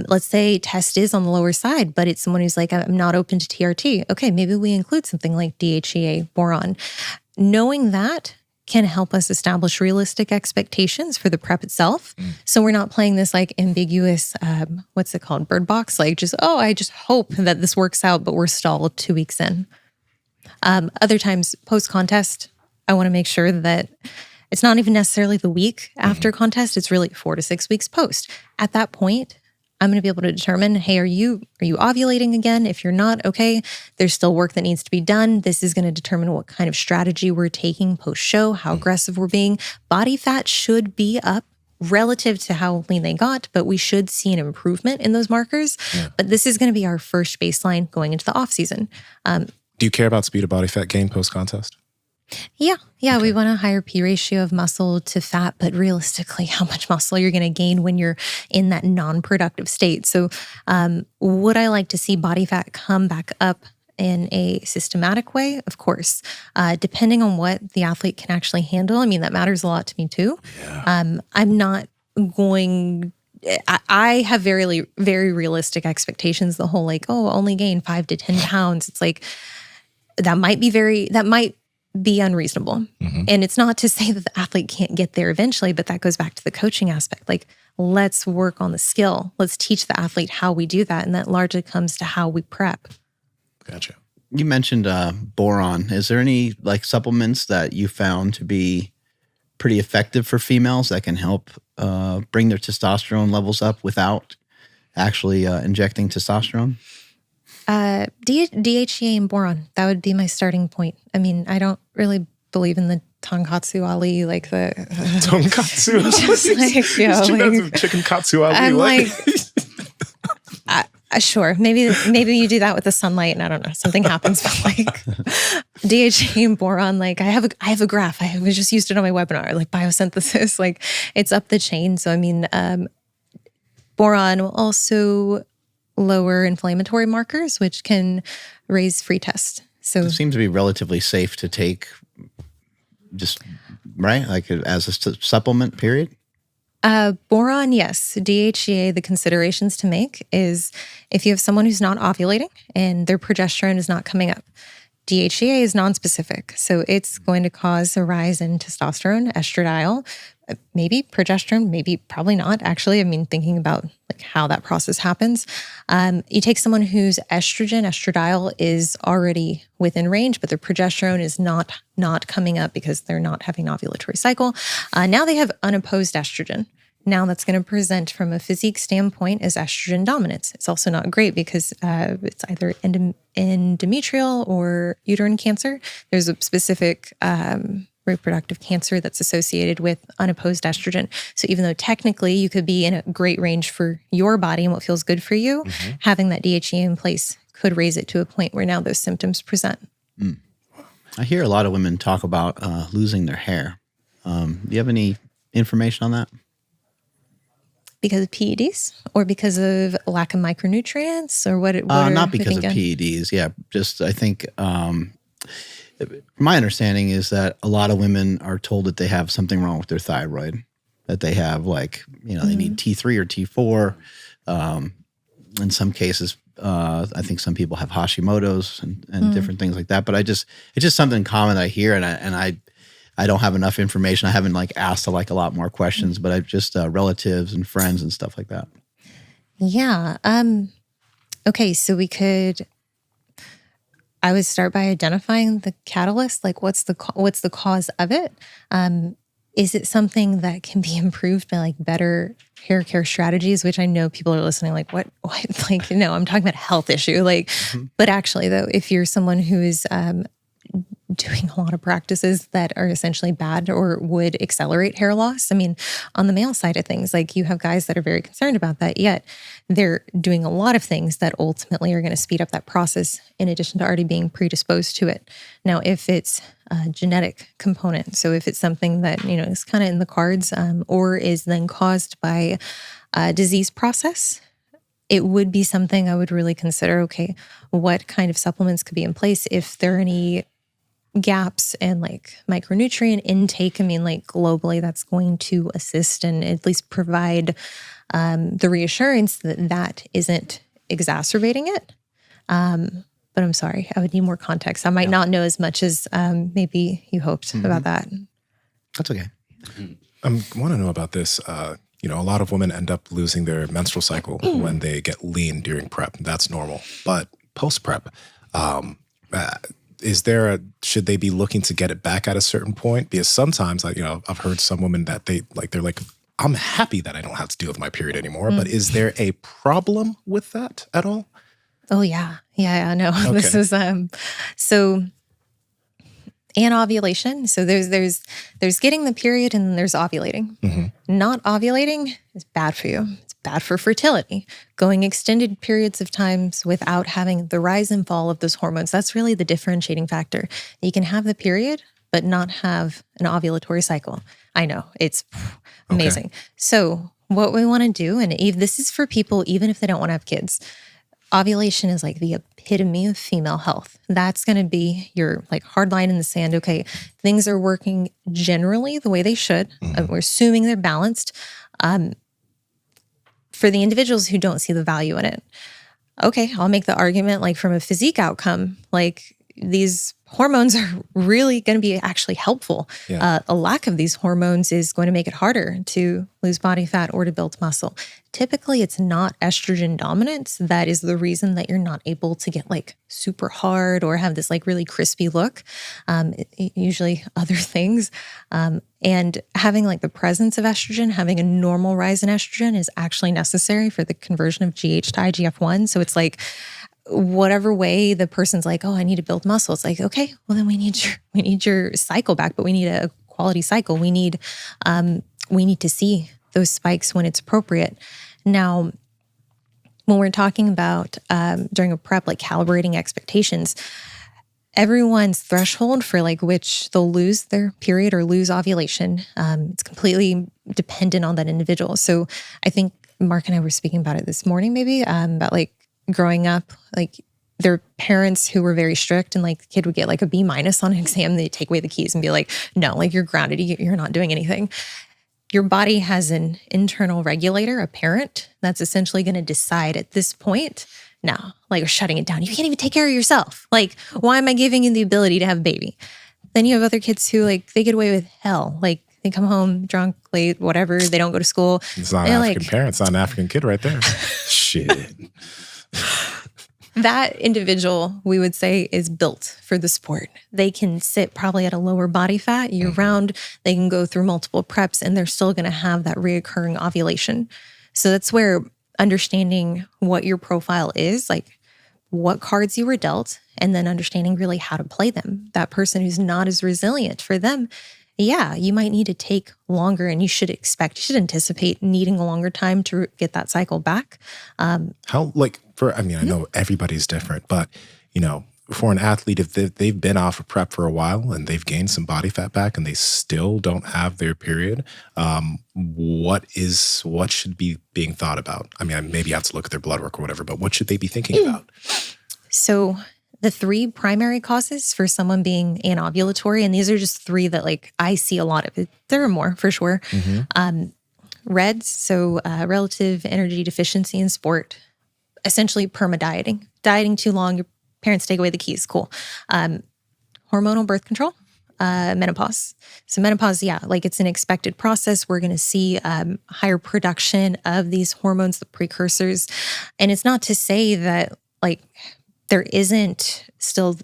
Let's say test is on the lower side, but it's someone who's like, I'm not open to TRT. Okay, maybe we include something like DHEA, boron. Knowing that can help us establish realistic expectations for the prep itself. So we're not playing this like ambiguous, what's it called? Bird box? Like just, I just hope that this works out, but we're stalled 2 weeks in. Other times post-contest, I want to make sure that it's not even necessarily the week after contest. It's really 4 to 6 weeks post. At that point, I'm going to be able to determine, hey, are you ovulating again? If you're not, okay, there's still work that needs to be done. This is going to determine what kind of strategy we're taking post-show, how aggressive we're being. Body fat should be up relative to how lean they got, but we should see an improvement in those markers. Yeah. But this is going to be our first baseline going into the off season. Do you care about speed of body fat gain post-contest? Yeah. Okay. We want a higher P ratio of muscle to fat, but realistically, how much muscle you're going to gain when you're in that non-productive state. So would I like to see body fat come back up in a systematic way? Of course, depending on what the athlete can actually handle. I mean, that matters a lot to me too. Yeah. I'm not going... I have very, very realistic expectations. The whole like, only gain 5 to 10 pounds. It's like, that might be unreasonable. And it's not to say that the athlete can't get there eventually, but that goes back to the coaching aspect. Like, let's work on the skill. Let's teach the athlete how we do that. And that largely comes to how we prep. Gotcha. You mentioned boron. Is there any like supplements that you found to be pretty effective for females that can help bring their testosterone levels up without actually injecting testosterone? DHEA and boron, that would be my starting point. I mean, I don't really believe in the tonkatsu ali, like the... Tonkatsu ali? Just like, like chicken katsu ali. I'm like, sure, maybe you do that with the sunlight and I don't know, something happens, but like DHEA and boron, like I have a graph. I was just used it on my webinar, like biosynthesis, like it's up the chain. So I mean, boron will also lower inflammatory markers, which can raise free test. So it seems to be relatively safe to take, just right, like as a supplement. Period. Boron, yes. DHEA, the considerations to make is if you have someone who's not ovulating and their progesterone is not coming up. DHEA is nonspecific, so it's going to cause a rise in testosterone, estradiol, maybe progesterone, maybe probably not. Actually, I mean, thinking about like how that process happens, you take someone whose estradiol is already within range, but their progesterone is not coming up because they're not having an ovulatory cycle. Now they have unopposed estrogen. Now that's going to present from a physique standpoint as estrogen dominance. It's also not great because it's either endometrial or uterine cancer. There's a specific reproductive cancer that's associated with unopposed estrogen. So even though technically you could be in a great range for your body and what feels good for you, having that DHEA in place could raise it to a point where now those symptoms present. I hear a lot of women talk about losing their hair. Do you have any information on that? Because of PEDs or because of lack of micronutrients or what Not because of PEDs. Yeah. Just, I think, my understanding is that a lot of women are told that they have something wrong with their thyroid, that they have they need T3 or T4. In some cases, I think some people have Hashimoto's and different things like that. But it's just something common that I hear, and I don't have enough information. I haven't asked a lot more questions, but I've just relatives and friends and stuff like that. Yeah. Okay. So I would start by identifying the catalyst. What's the cause of it? Is it something that can be improved by better hair care strategies? Which I know people are listening what? No, I'm talking about a health issue. But actually though, if you're someone who is, doing a lot of practices that are essentially bad or would accelerate hair loss. I mean, on the male side of things, you have guys that are very concerned about that, yet they're doing a lot of things that ultimately are going to speed up that process in addition to already being predisposed to it. Now, if it's a genetic component, so if it's something that, is kind of in the cards or is then caused by a disease process, it would be something I would really consider, okay, what kind of supplements could be in place if there are any gaps and micronutrient intake. I mean, globally, that's going to assist and at least provide the reassurance that isn't exacerbating it. But I'm sorry, I would need more context. I might not know as much as maybe you hoped about that. That's okay. I want to know about this. A lot of women end up losing their menstrual cycle when they get lean during prep. That's normal. But post-prep, should they be looking to get it back at a certain point? Because sometimes, I've heard some women that they're I'm happy that I don't have to deal with my period anymore. But is there a problem with that at all? Oh yeah. No, Okay. this is, so and ovulation. So there's getting the period and then there's ovulating. Mm-hmm. Not ovulating is bad for you. It's bad for fertility. Going extended periods of times without having the rise and fall of those hormones. That's really the differentiating factor. You can have the period, but not have an ovulatory cycle. I know, it's amazing. Okay. So what we want to do, and this is for people, even if they don't want to have kids, ovulation is the epitome of female health. That's going to be your hard line in the sand. Okay, things are working generally the way they should. We're assuming they're balanced. For the individuals who don't see the value in it, okay, I'll make the argument from a physique outcome, these hormones are really going to be actually helpful. Yeah. A lack of these hormones is going to make it harder to lose body fat or to build muscle. Typically, it's not estrogen dominance that is the reason that you're not able to get super hard or have this really crispy look. Usually other things. And having the presence of estrogen, having a normal rise in estrogen is actually necessary for the conversion of GH to IGF-1. So it's whatever way the person's oh, I need to build muscle. It's okay, well then we need your cycle back, but we need a quality cycle. We need to see those spikes when it's appropriate. Now, when we're talking about during a prep, calibrating expectations, everyone's threshold for which they'll lose their period or lose ovulation, it's completely dependent on that individual. So I think Mark and I were speaking about it this morning, maybe about growing up, their parents who were very strict and the kid would get a B- on an exam, they take away the keys and be no, you're grounded, you're not doing anything. Your body has an internal regulator, a parent, that's essentially going to decide at this point, no, we're shutting it down. You can't even take care of yourself. Why am I giving you the ability to have a baby? Then you have other kids who they get away with hell. They come home drunk, late, whatever. They don't go to school. It's not an African parent. It's not an African kid right there. Shit. That individual, we would say, is built for the sport. They can sit probably at a lower body fat year round. They can go through multiple preps and they're still going to have that reoccurring ovulation. So that's where understanding what your profile is, what cards you were dealt, and then understanding really how to play them. That person who's not as resilient, for them, yeah, you might need to take longer and you should anticipate needing a longer time to get that cycle back. I know everybody's different, but for an athlete, if they've been off of prep for a while and they've gained some body fat back and they still don't have their period, what should be being thought about? I mean, maybe you have to look at their blood work or whatever, but what should they be thinking about? So the 3 primary causes for someone being anovulatory, and these are just 3 that like I see a lot of. There are more for sure. REDS, so relative energy deficiency in sport, essentially perma-dieting. Dieting too long, your parents take away the keys, cool. Hormonal birth control, menopause. So menopause, yeah, like it's an expected process. We're going to see higher production of these hormones, the precursors. And it's not to say that like there isn't still,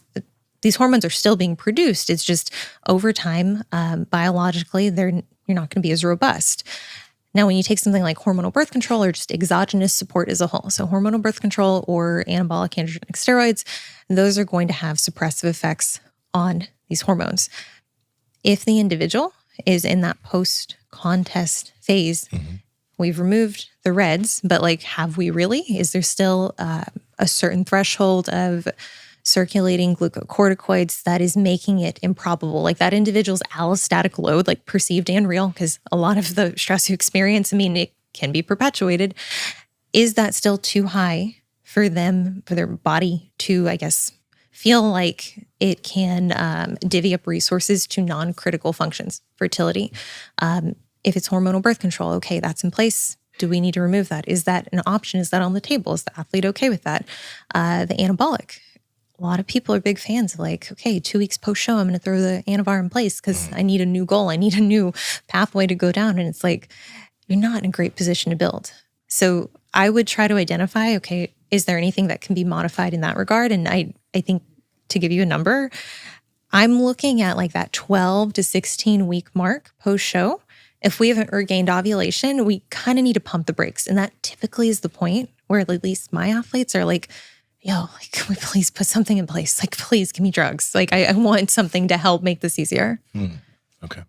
these hormones are still being produced. It's just over time, biologically, you're not going to be as robust. Now, when you take something like hormonal birth control or just exogenous support as a whole, so hormonal birth control or anabolic androgenic steroids, those are going to have suppressive effects on these hormones. If the individual is in that post-contest phase, we've removed the REDs, but like, have we really? Is there still a certain threshold of circulating glucocorticoids that is making it improbable? Like that individual's allostatic load, like perceived and real, because a lot of the stress you experience, I mean, it can be perpetuated. Is that still too high for them, for their body to, I guess, feel like it can divvy up resources to non-critical functions, fertility? If it's hormonal birth control, okay, that's in place. Do we need to remove that? Is that an option? Is that on the table? Is the athlete okay with that? The anabolic. A lot of people are big fans of like, okay, 2 weeks post-show, I'm going to throw the Anavar in place because I need a new goal. I need a new pathway to go down. And it's like, you're not in a great position to build. So I would try to identify, okay, is there anything that can be modified in that regard? And I think to give you a number, I'm looking at like that 12 to 16 week mark post-show. If we haven't regained ovulation, we kind of need to pump the brakes. And that typically is the point where at least my athletes are like, yo, like, can we please put something in place? Like, please give me drugs. Like, I want something to help make this easier. Okay.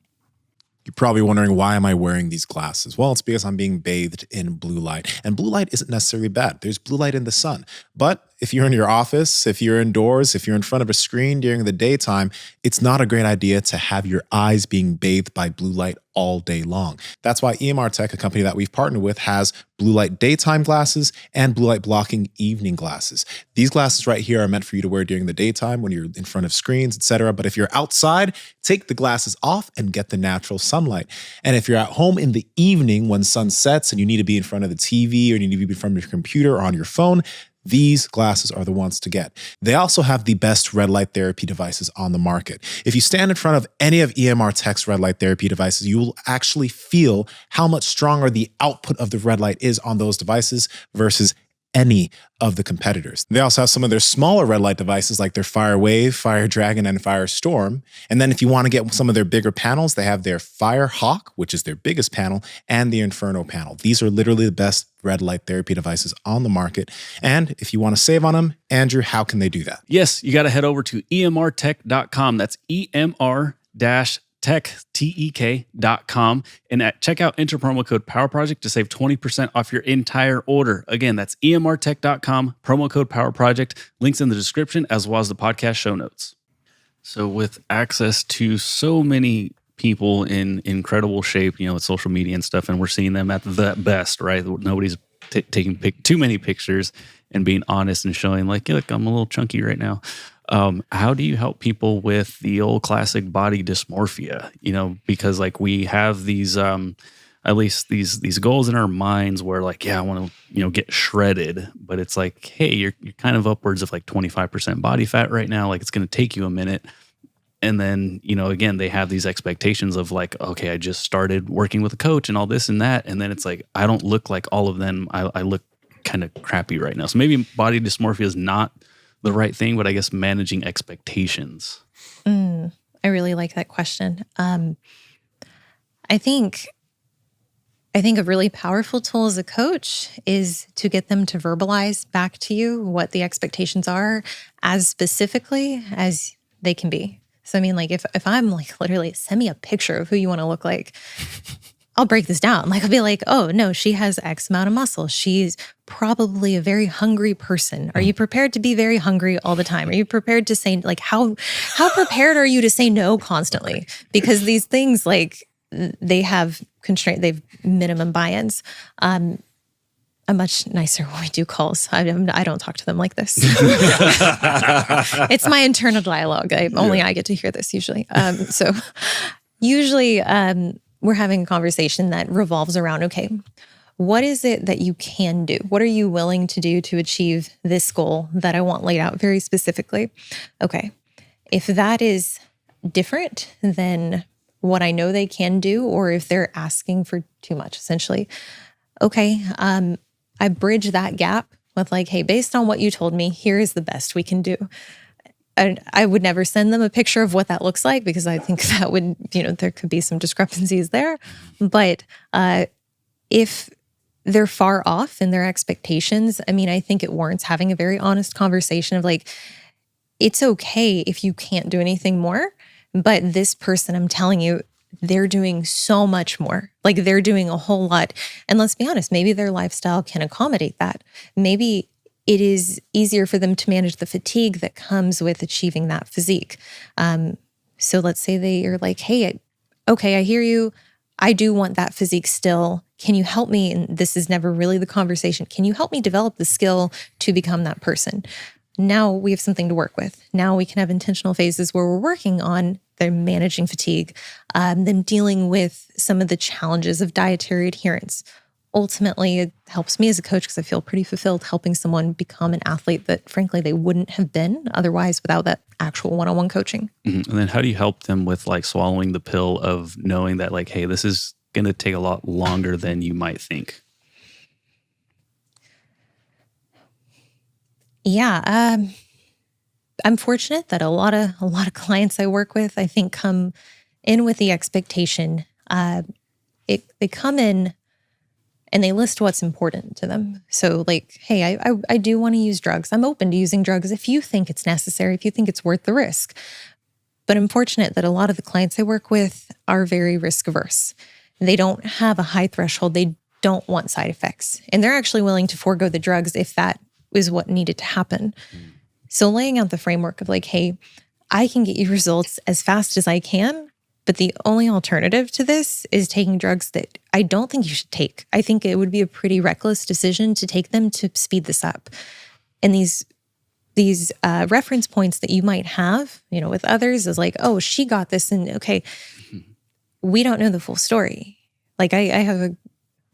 You're probably wondering, why am I wearing these glasses? Well, it's because I'm being bathed in blue light. And blue light isn't necessarily bad. There's blue light in the sun. But if you're in your office, if you're indoors, if you're in front of a screen during the daytime, it's not a great idea to have your eyes being bathed by blue light all day long. That's why EMR Tech, a company that we've partnered with, has blue light daytime glasses and blue light blocking evening glasses. These glasses right here are meant for you to wear during the daytime when you're in front of screens, etc. But if you're outside, take the glasses off and get the natural sunlight. And if you're at home in the evening when sun sets and you need to be in front of the TV or you need to be in front of your computer or on your phone, these glasses are the ones to get. They also have the best red light therapy devices on the market. If you stand in front of any of EMR Tech's red light therapy devices, you will actually feel how much stronger the output of the red light is on those devices versus any of the competitors. They also have some of their smaller red light devices like their Fire Wave, Fire Dragon, and Fire Storm. And then if you want to get some of their bigger panels, they have their Fire Hawk, which is their biggest panel, and the Inferno panel. These are literally the best red light therapy devices on the market. And if you want to save on them, Andrew, how can they do that? Yes, you got to head over to emrtech.com. That's EMR-tech.com. And at checkout, enter promo code PowerProject to save 20% off your entire order. Again, that's emrtech.com, promo code PowerProject. Links in the description as well as the podcast show notes. So with access to so many people in incredible shape, with social media and stuff, and we're seeing them at the best, right? Nobody's taking too many pictures and being honest and showing like, look, I'm a little chunky right now. How do you help people with the old classic body dysmorphia? Because like we have these, at least these goals in our minds where like, yeah, I want to, get shredded, but it's like, hey, you're kind of upwards of like 25% body fat right now. Like it's going to take you a minute. And then, again, they have these expectations of like, okay, I just started working with a coach and all this and that. And then it's like, I don't look like all of them. I look kind of crappy right now. So maybe body dysmorphia is not the right thing, but I guess managing expectations. I really like that question. I think a really powerful tool as a coach is to get them to verbalize back to you what the expectations are as specifically as they can be. So I mean, like if I'm like literally send me a picture of who you want to look like, I'll break this down. Like I'll be like, oh no, she has X amount of muscle. She's probably a very hungry person. Are you prepared to be very hungry all the time? Are you prepared to say like how prepared are you to say no constantly? Because these things like they have constraint, they've minimum buy-ins. I'm much nicer when we do calls. I don't talk to them like this. It's my internal dialogue. I get to hear this usually. So usually we're having a conversation that revolves around, okay, what is it that you can do? What are you willing to do to achieve this goal that I want laid out very specifically? Okay, if that is different than what I know they can do, or if they're asking for too much, essentially, okay, I bridge that gap with like, hey, based on what you told me, here is the best we can do. And I would never send them a picture of what that looks like because I think that would, there could be some discrepancies there. But if they're far off in their expectations, I mean, I think it warrants having a very honest conversation of like, it's okay if you can't do anything more, but this person, I'm telling you, they're doing so much more. Like they're doing a whole lot. And let's be honest, maybe their lifestyle can accommodate that. Maybe it is easier for them to manage the fatigue that comes with achieving that physique. So let's say they are like, hey, okay, I hear you. I do want that physique still. Can you help me? And this is never really the conversation. Can you help me develop the skill to become that person? Now we have something to work with. Now we can have intentional phases where we're working on they're managing fatigue, them dealing with some of the challenges of dietary adherence. Ultimately, it helps me as a coach because I feel pretty fulfilled helping someone become an athlete that, frankly, they wouldn't have been otherwise without that actual one-on-one coaching. Mm-hmm. And then how do you help them with like swallowing the pill of knowing that like, hey, this is going to take a lot longer than you might think? Yeah, I'm fortunate that a lot of clients I work with, I think, come in with the expectation. They come in and they list what's important to them. So like, hey, I do want to use drugs. I'm open to using drugs if you think it's necessary, if you think it's worth the risk. But I'm fortunate that a lot of the clients I work with are very risk averse. They don't have a high threshold. They don't want side effects. And they're actually willing to forego the drugs if that is what needed to happen. So laying out the framework of like, hey, I can get you results as fast as I can, but the only alternative to this is taking drugs that I don't think you should take. I think it would be a pretty reckless decision to take them to speed this up. And these reference points that you might have, with others is like, oh, she got this, and okay, we don't know the full story. Like I have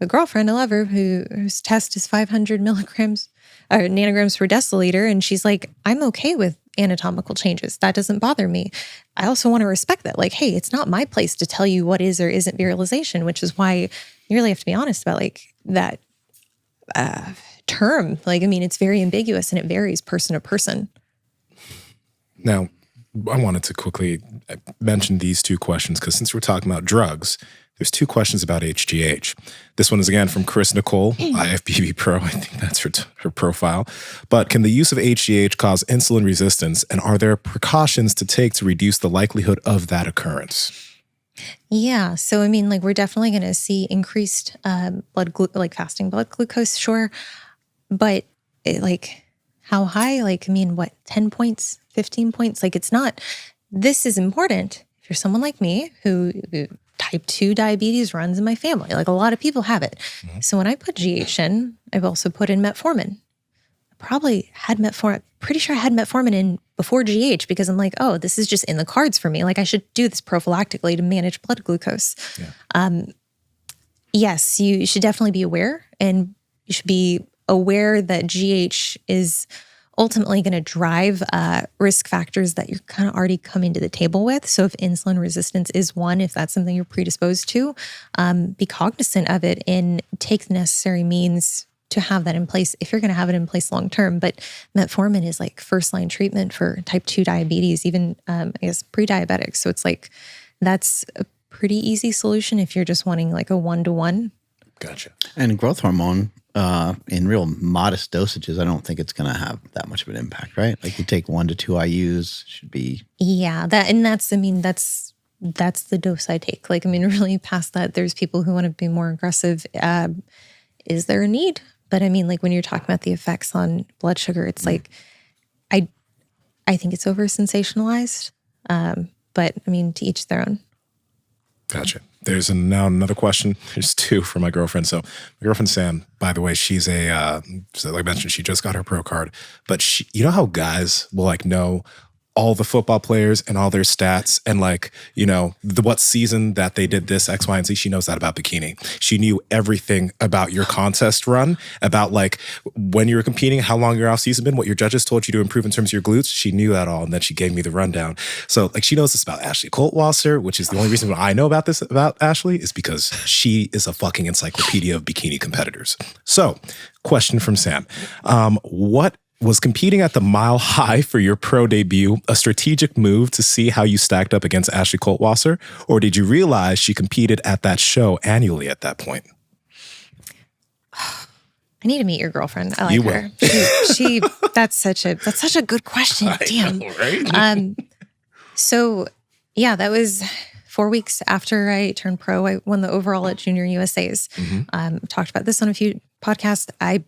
a girlfriend, I love her, whose test is 500 nanograms per deciliter. And she's like, I'm okay with anatomical changes. That doesn't bother me. I also want to respect that. Like, hey, it's not my place to tell you what is or isn't virilization, which is why you really have to be honest about like that term. Like, I mean, it's very ambiguous and it varies person to person. Now, I wanted to quickly mention these two questions because since we're talking about drugs, there's two questions about HGH. This one is again from Chris Nicole, IFBB Pro. I think that's her profile. But can the use of HGH cause insulin resistance, and are there precautions to take to reduce the likelihood of that occurrence? Yeah. So, I mean, like we're definitely going to see increased fasting blood glucose, sure. But how high? Like, I mean, what, 10 points, 15 points? Like it's not, this is important. If you're someone like me who type 2 diabetes runs in my family, like a lot of people have it. Mm-hmm. So when I put GH in, I've also put in metformin. Probably had metformin, pretty sure I had metformin in before GH because I'm like, oh, this is just in the cards for me. Like I should do this prophylactically to manage blood glucose. Yeah. Yes, you should definitely be aware, and you should be aware that GH is ultimately going to drive risk factors that you're kind of already coming to the table with. So if insulin resistance is one, if that's something you're predisposed to, be cognizant of it and take the necessary means to have that in place if you're going to have it in place long term. But metformin is like first line treatment for type 2 diabetes, even I guess pre-diabetics. So it's like that's a pretty easy solution if you're just wanting like a 1-to-1. Gotcha. And growth hormone in real modest dosages, I don't think it's going to have that much of an impact, right? Like you take 1 to 2 IUs should be. Yeah, that's that's the dose I take. Like, I mean, really past that, there's people who want to be more aggressive. Is there a need? But I mean, like when you're talking about the effects on blood sugar, it's like, I think it's over sensationalized. But I mean, to each their own. Gotcha. There's now another question. There's two for my girlfriend. So my girlfriend, Sam, by the way, she's so like I mentioned, she just got her pro card, but she, you know how guys will like know all the football players and all their stats and like, you know, what season that they did this X, Y, and Z. She knows that about bikini. She knew everything about your contest run, about like when you were competing, how long your off season been, what your judges told you to improve in terms of your glutes. She knew that all. And then she gave me the rundown. So like she knows this about Ashley Coltwasser, which is the only reason why I know about this about Ashley is because she is a fucking encyclopedia of bikini competitors. So question from Sam. What was competing at the Mile High for your pro debut a strategic move to see how you stacked up against Ashley Coltwasser? Or did you realize she competed at that show annually at that point? I need to meet your girlfriend. I like You her. will. She that's such a good question. Damn. know, right? So yeah, that was 4 weeks after I turned pro. I won the overall at Junior USA's. Talked about this on a few podcasts. I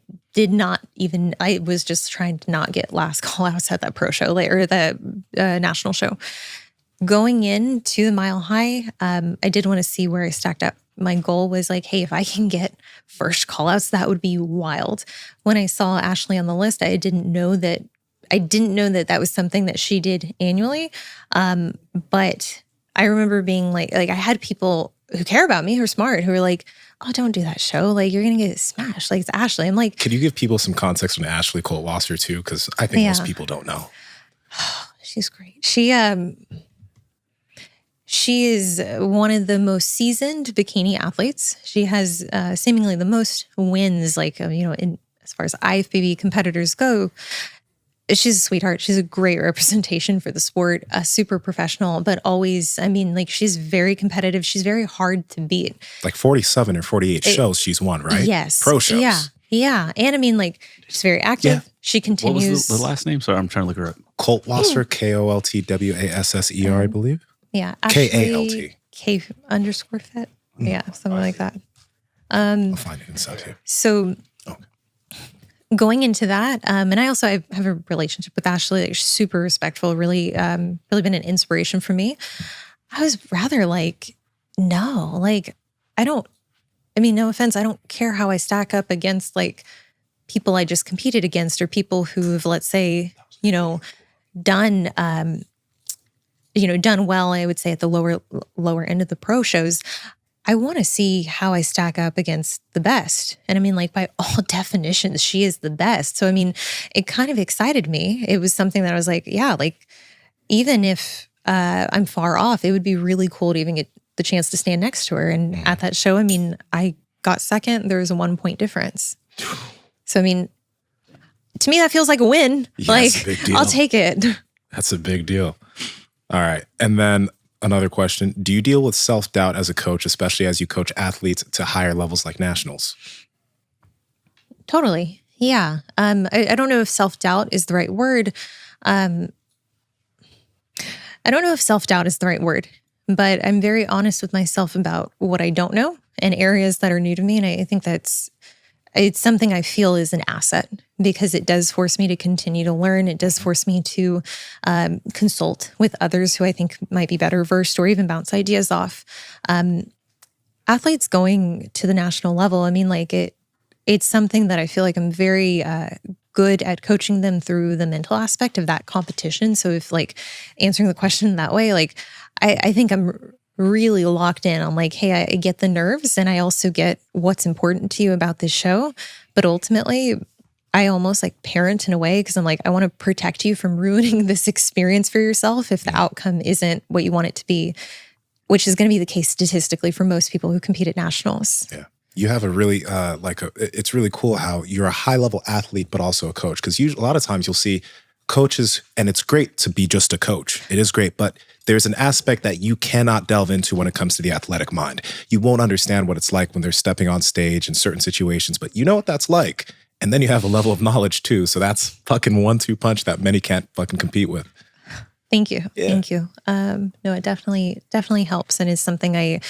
was just trying to not get last call outs at that pro show or the national show. Going into the Mile High, I did want to see where I stacked up. My goal was like, hey, if I can get first call outs, that would be wild. When I saw Ashley on the list, I didn't know that that was something that she did annually. But I remember being like I had people who care about me, who are smart, who are like, oh, don't do that show. Like, you're going to get smashed. Like, it's Ashley. I'm like... Could you give people some context on Ashley Coltwasser too? Because I think most people don't know. She's great. She is one of the most seasoned bikini athletes. She has seemingly the most wins, like, as far as IFBB competitors go. She's a sweetheart. She's a great representation for the sport, super professional, but always, I mean, like she's very competitive. She's very hard to beat. Like 47 or 48 shows she's won, right? Yes. Pro shows. Yeah. Yeah. And I mean, like she's very active. Yeah. She continues. What was the last name? Sorry, I'm trying to look her up. Coltwasser, Koltwasser, I believe. Yeah. Kalt. K_fit. Yeah. Something like that. I'll find it inside here. So going into that, and I also have a relationship with Ashley, like super respectful, really been an inspiration for me. I was rather like, no offense, I don't care how I stack up against like people I just competed against or people who've, let's say, done well, I would say at the lower end of the pro shows. I want to see how I stack up against the best. And I mean, like by all definitions, she is the best. So, I mean, it kind of excited me. It was something that I was like, yeah, like even if I'm far off, it would be really cool to even get the chance to stand next to her. And at that show, I mean, I got second. There was a 1 point difference. So, I mean, to me, that feels like a win. Yeah, like, that's a big deal. I'll take it. That's a big deal. All right. And then another question. Do you deal with self-doubt as a coach, especially as you coach athletes to higher levels like nationals? Totally. Yeah. I don't know if self-doubt is the right word. But I'm very honest with myself about what I don't know and areas that are new to me. And I think it's something I feel is an asset because it does force me to continue to learn. It does force me to consult with others who I think might be better versed or even bounce ideas off. Athletes going to the national level, I mean, like it's something that I feel like I'm very good at coaching them through the mental aspect of that competition. So if like answering the question that way, like I think I'm really locked in on like, hey, I get the nerves and I also get what's important to you about this show. But ultimately, I almost like parent in a way because I'm like, I want to protect you from ruining this experience for yourself if the outcome isn't what you want it to be, which is going to be the case statistically for most people who compete at nationals. Yeah. You have a really, it's really cool how you're a high level athlete, but also a coach. Because a lot of times you'll see coaches, and it's great to be just a coach. It is great, but there's an aspect that you cannot delve into when it comes to the athletic mind. You won't understand what it's like when they're stepping on stage in certain situations, but you know what that's like. And then you have a level of knowledge too. So that's fucking 1-2 punch that many can't fucking compete with. Thank you. Yeah. Thank you. No, it definitely helps, and is something I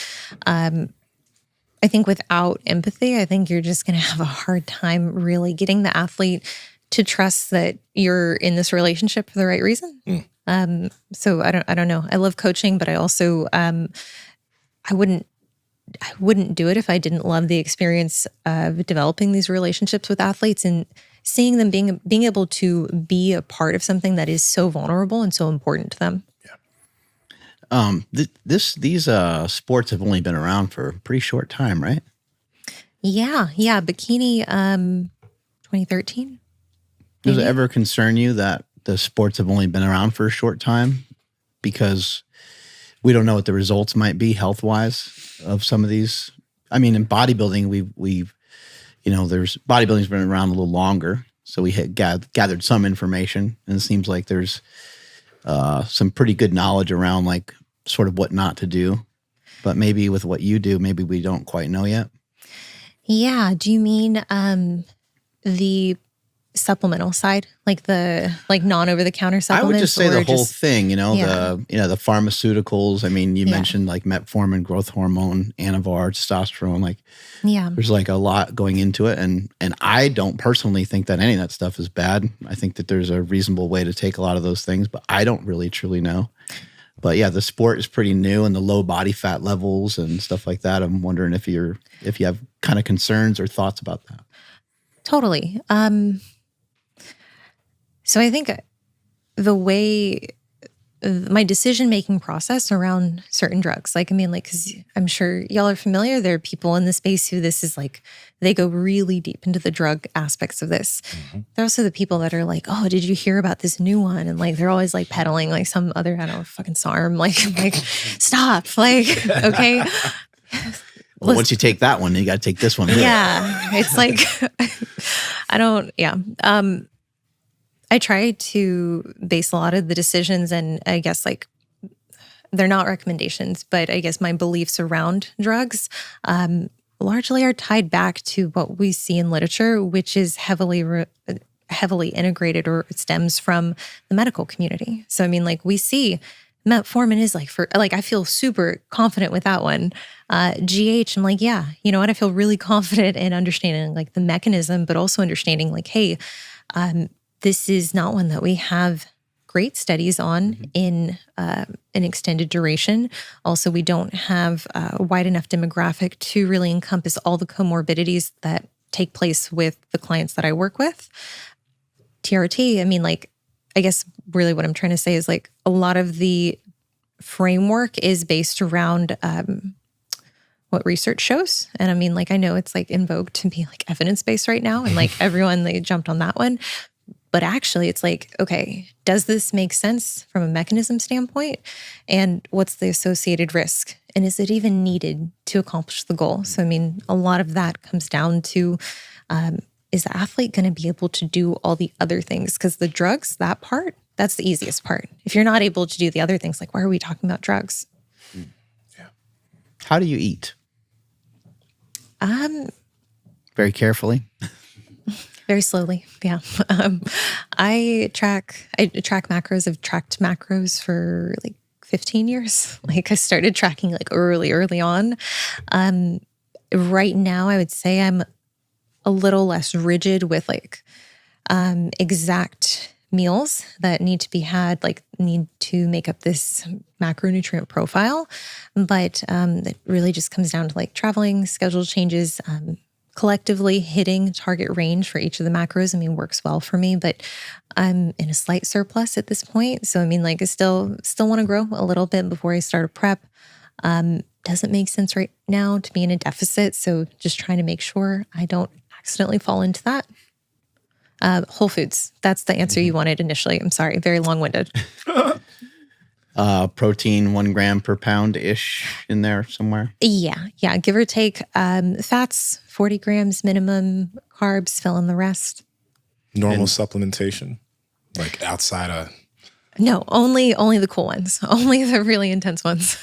think without empathy, I think you're just going to have a hard time really getting the athlete to trust that you're in this relationship for the right reason. So I don't know. I love coaching, but I also, I wouldn't do it if I didn't love the experience of developing these relationships with athletes and seeing them being able to be a part of something that is so vulnerable and so important to them. These sports have only been around for a pretty short time, right? Yeah. Bikini, 2013. Does it ever concern you that the sports have only been around for a short time because we don't know what the results might be health-wise of some of these? I mean, in bodybuilding, we've there's bodybuilding's been around a little longer, so we had gathered some information, and it seems like there's some pretty good knowledge around like sort of what not to do. But maybe with what you do, maybe we don't quite know yet. Yeah. Do you mean the supplemental side, like non over the counter supplements? I would just say the whole thing, the pharmaceuticals. I mean, you mentioned like metformin, growth hormone, Anavar, testosterone. Like, there's like a lot going into it, and I don't personally think that any of that stuff is bad. I think that there's a reasonable way to take a lot of those things, but I don't really truly know. But yeah, the sport is pretty new, and the low body fat levels and stuff like that. I'm wondering if you have kind of concerns or thoughts about that. Totally. So I think the way my decision-making process around certain drugs, because I'm sure y'all are familiar, there are people in the space who this is like, they go really deep into the drug aspects of this. Mm-hmm. There are also the people that are like, oh, did you hear about this new one? And like, they're always like peddling like some other, I don't know, fucking SARM, like stop, like, okay. Well, once you take that one, you got to take this one. Yeah. It's like, I try to base a lot of the decisions, and I guess like they're not recommendations, but I guess my beliefs around drugs largely are tied back to what we see in literature, which is heavily integrated, or it stems from the medical community. So I mean, like we see metformin is like I feel super confident with that one. GH, I'm like, yeah, you know what? I feel really confident in understanding like the mechanism, but also understanding like, hey, this is not one that we have great studies on in an extended duration. Also, we don't have a wide enough demographic to really encompass all the comorbidities that take place with the clients that I work with. TRT, I mean, like, I guess really what I'm trying to say is like a lot of the framework is based around what research shows. And I mean, like, I know it's like in vogue to be like evidence-based right now, and like everyone, they jumped on that one. But actually, it's like, okay, does this make sense from a mechanism standpoint? And what's the associated risk? And is it even needed to accomplish the goal? So, I mean, a lot of that comes down to, is the athlete going to be able to do all the other things? Because the drugs, that part, that's the easiest part. If you're not able to do the other things, like, why are we talking about drugs? Yeah. How do you eat? Very carefully. Very slowly, yeah. I track macros. I've tracked macros for like 15 years. Like I started tracking like early on. Right now, I would say I'm a little less rigid with like exact meals that need to be had, like need to make up this macronutrient profile. But it really just comes down to like traveling, schedule changes, collectively hitting target range for each of the macros. I mean, works well for me, but I'm in a slight surplus at this point. So, I mean, like I still want to grow a little bit before I start a prep. Doesn't make sense right now to be in a deficit. So just trying to make sure I don't accidentally fall into that. Whole foods. That's the answer you wanted initially. I'm sorry. Very long-winded. Protein 1 gram per pound-ish in there somewhere? Yeah. Give or take. Fats, 40 grams minimum. Carbs, fill in the rest. Normal supplementation? Like outside of... No, only the cool ones. Only the really intense ones.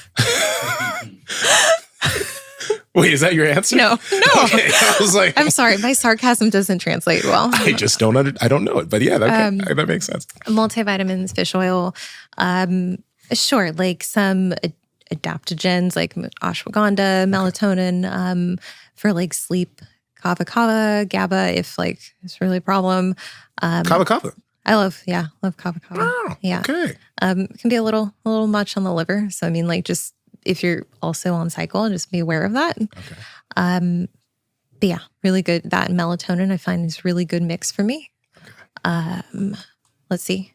Wait, is that your answer? No. Okay. I was like, I'm sorry. My sarcasm doesn't translate well. I just don't I don't know it, but yeah, that makes sense. Multivitamins, fish oil. Sure, like some adaptogens like ashwagandha, melatonin, for like sleep, kava, GABA if like it's really a problem. Kava. I love kava. Oh, Yeah. okay. It can be a little much on the liver. So I mean, like, just if you're also on cycle, just be aware of that. Okay. But yeah, really good. That and melatonin I find is really good mix for me. Okay. Let's see.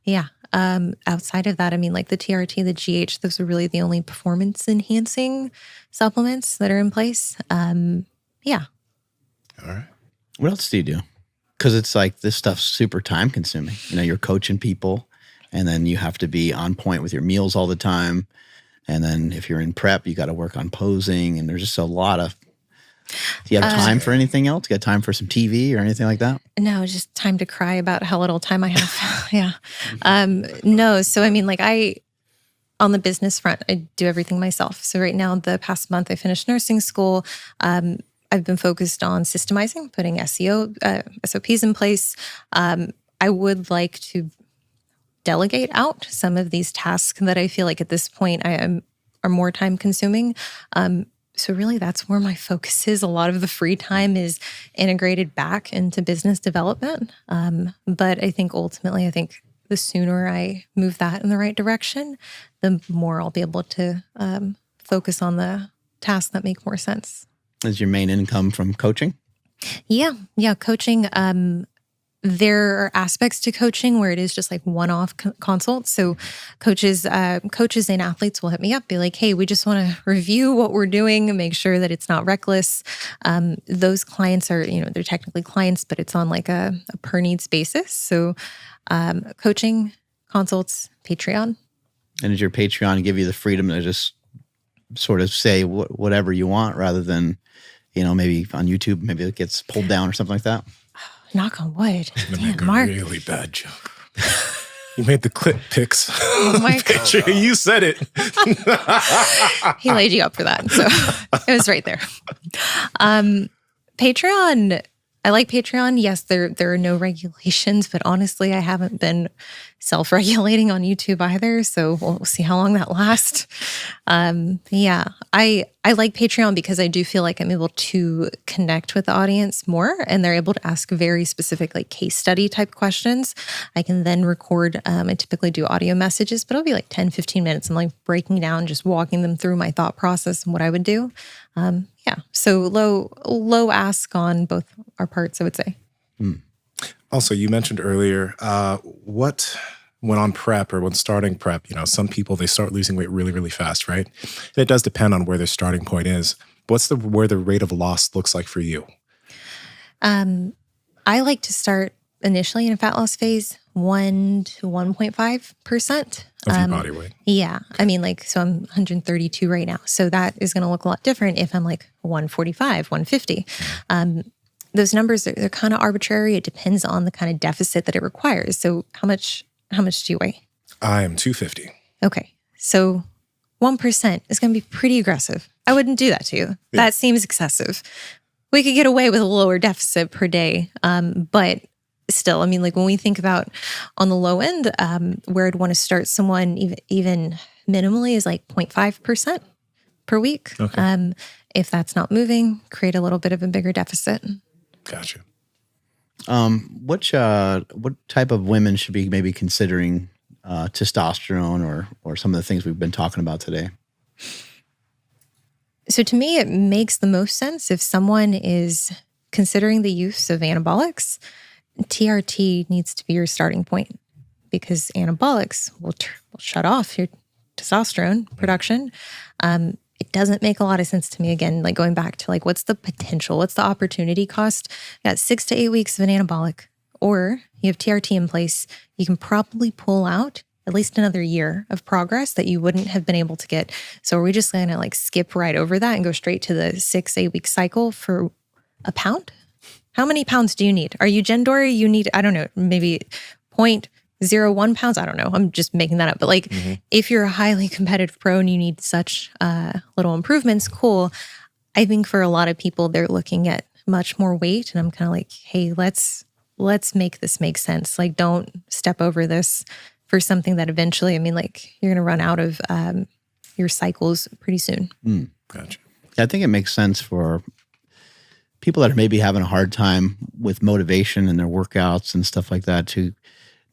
Yeah. Outside of that, I mean, like the TRT, the GH, those are really the only performance enhancing supplements that are in place. Yeah. All right. What else do you do? Because it's like this stuff's super time consuming. You know, you're coaching people and then you have to be on point with your meals all the time. And then if you're in prep, you got to work on posing. And there's just a lot of, do you have time for anything else? You got time for some TV or anything like that? No, it's just time to cry about how little time I have. Yeah. No. So, I mean, like on the business front, I do everything myself. So right now, the past month, I finished nursing school. I've been focused on systemizing, putting SOPs in place. I would like to delegate out some of these tasks that I feel like at this point are more time consuming. So really that's where my focus is. A lot of the free time is integrated back into business development. But I think ultimately, the sooner I move that in the right direction, the more I'll be able to focus on the tasks that make more sense. Is your main income from coaching? Yeah, coaching. There are aspects to coaching where it is just like one-off consults. So coaches and athletes will hit me up, be like, hey, we just want to review what we're doing and make sure that it's not reckless. Those clients are, they're technically clients, but it's on like a per needs basis. So coaching, consults, Patreon. And does your Patreon give you the freedom to just sort of say whatever you want rather than, maybe on YouTube, maybe it gets pulled down or something like that? Knock on wood. Damn, Mark. Really bad joke. You made the clip pics. Oh my God. You said it. He laid you up for that. So it was right there. Patreon. I like Patreon. Yes, there are no regulations, but honestly, I haven't been self-regulating on YouTube either. So we'll see how long that lasts. Yeah, I like Patreon because I do feel like I'm able to connect with the audience more and they're able to ask very specific like case study type questions. I can then record, I typically do audio messages, but it'll be like 10, 15 minutes. I'm like breaking down, just walking them through my thought process and what I would do. Yeah, so low ask on both our parts, I would say. Also, you mentioned earlier, when on prep or when starting prep, some people, they start losing weight really, really fast, right? And it does depend on where their starting point is. What's where the rate of loss looks like for you? I like to start initially in a fat loss phase, 1 to 1.5%. Of your body weight. Yeah. I mean, so I'm 132 right now. So that is going to look a lot different if I'm like 145, 150. Those numbers, they're kind of arbitrary. It depends on the kind of deficit that it requires. So how much do you weigh? I am 250. Okay. So 1% is going to be pretty aggressive. I wouldn't do that to you. Yeah. That seems excessive. We could get away with a lower deficit per day. But still, I mean, like when we think about on the low end, where I'd want to start someone even minimally is like 0.5% per week. Okay. If that's not moving, create a little bit of a bigger deficit. Gotcha. What type of women should be maybe considering testosterone or some of the things we've been talking about today? So to me, it makes the most sense if someone is considering the use of anabolics. TRT needs to be your starting point because anabolics will shut off your testosterone production. It doesn't make a lot of sense to me, again, like going back to like, what's the potential? What's the opportunity cost? You got 6 to 8 weeks of an anabolic, or you have TRT in place. You can probably pull out at least another year of progress that you wouldn't have been able to get. So are we just going to like skip right over that and go straight to the 6-8 week cycle for a pound? How many pounds do you need? Are you Gendora? You need, I don't know, maybe 0.01 pounds. I don't know. I'm just making that up. But like, if you're a highly competitive pro and you need such little improvements, cool. I think for a lot of people, they're looking at much more weight. And I'm kind of like, hey, let's make this make sense. Like, don't step over this for something that eventually, I mean, like, you're going to run out of your cycles pretty soon. Gotcha. I think it makes sense for people that are maybe having a hard time with motivation in their workouts and stuff like that to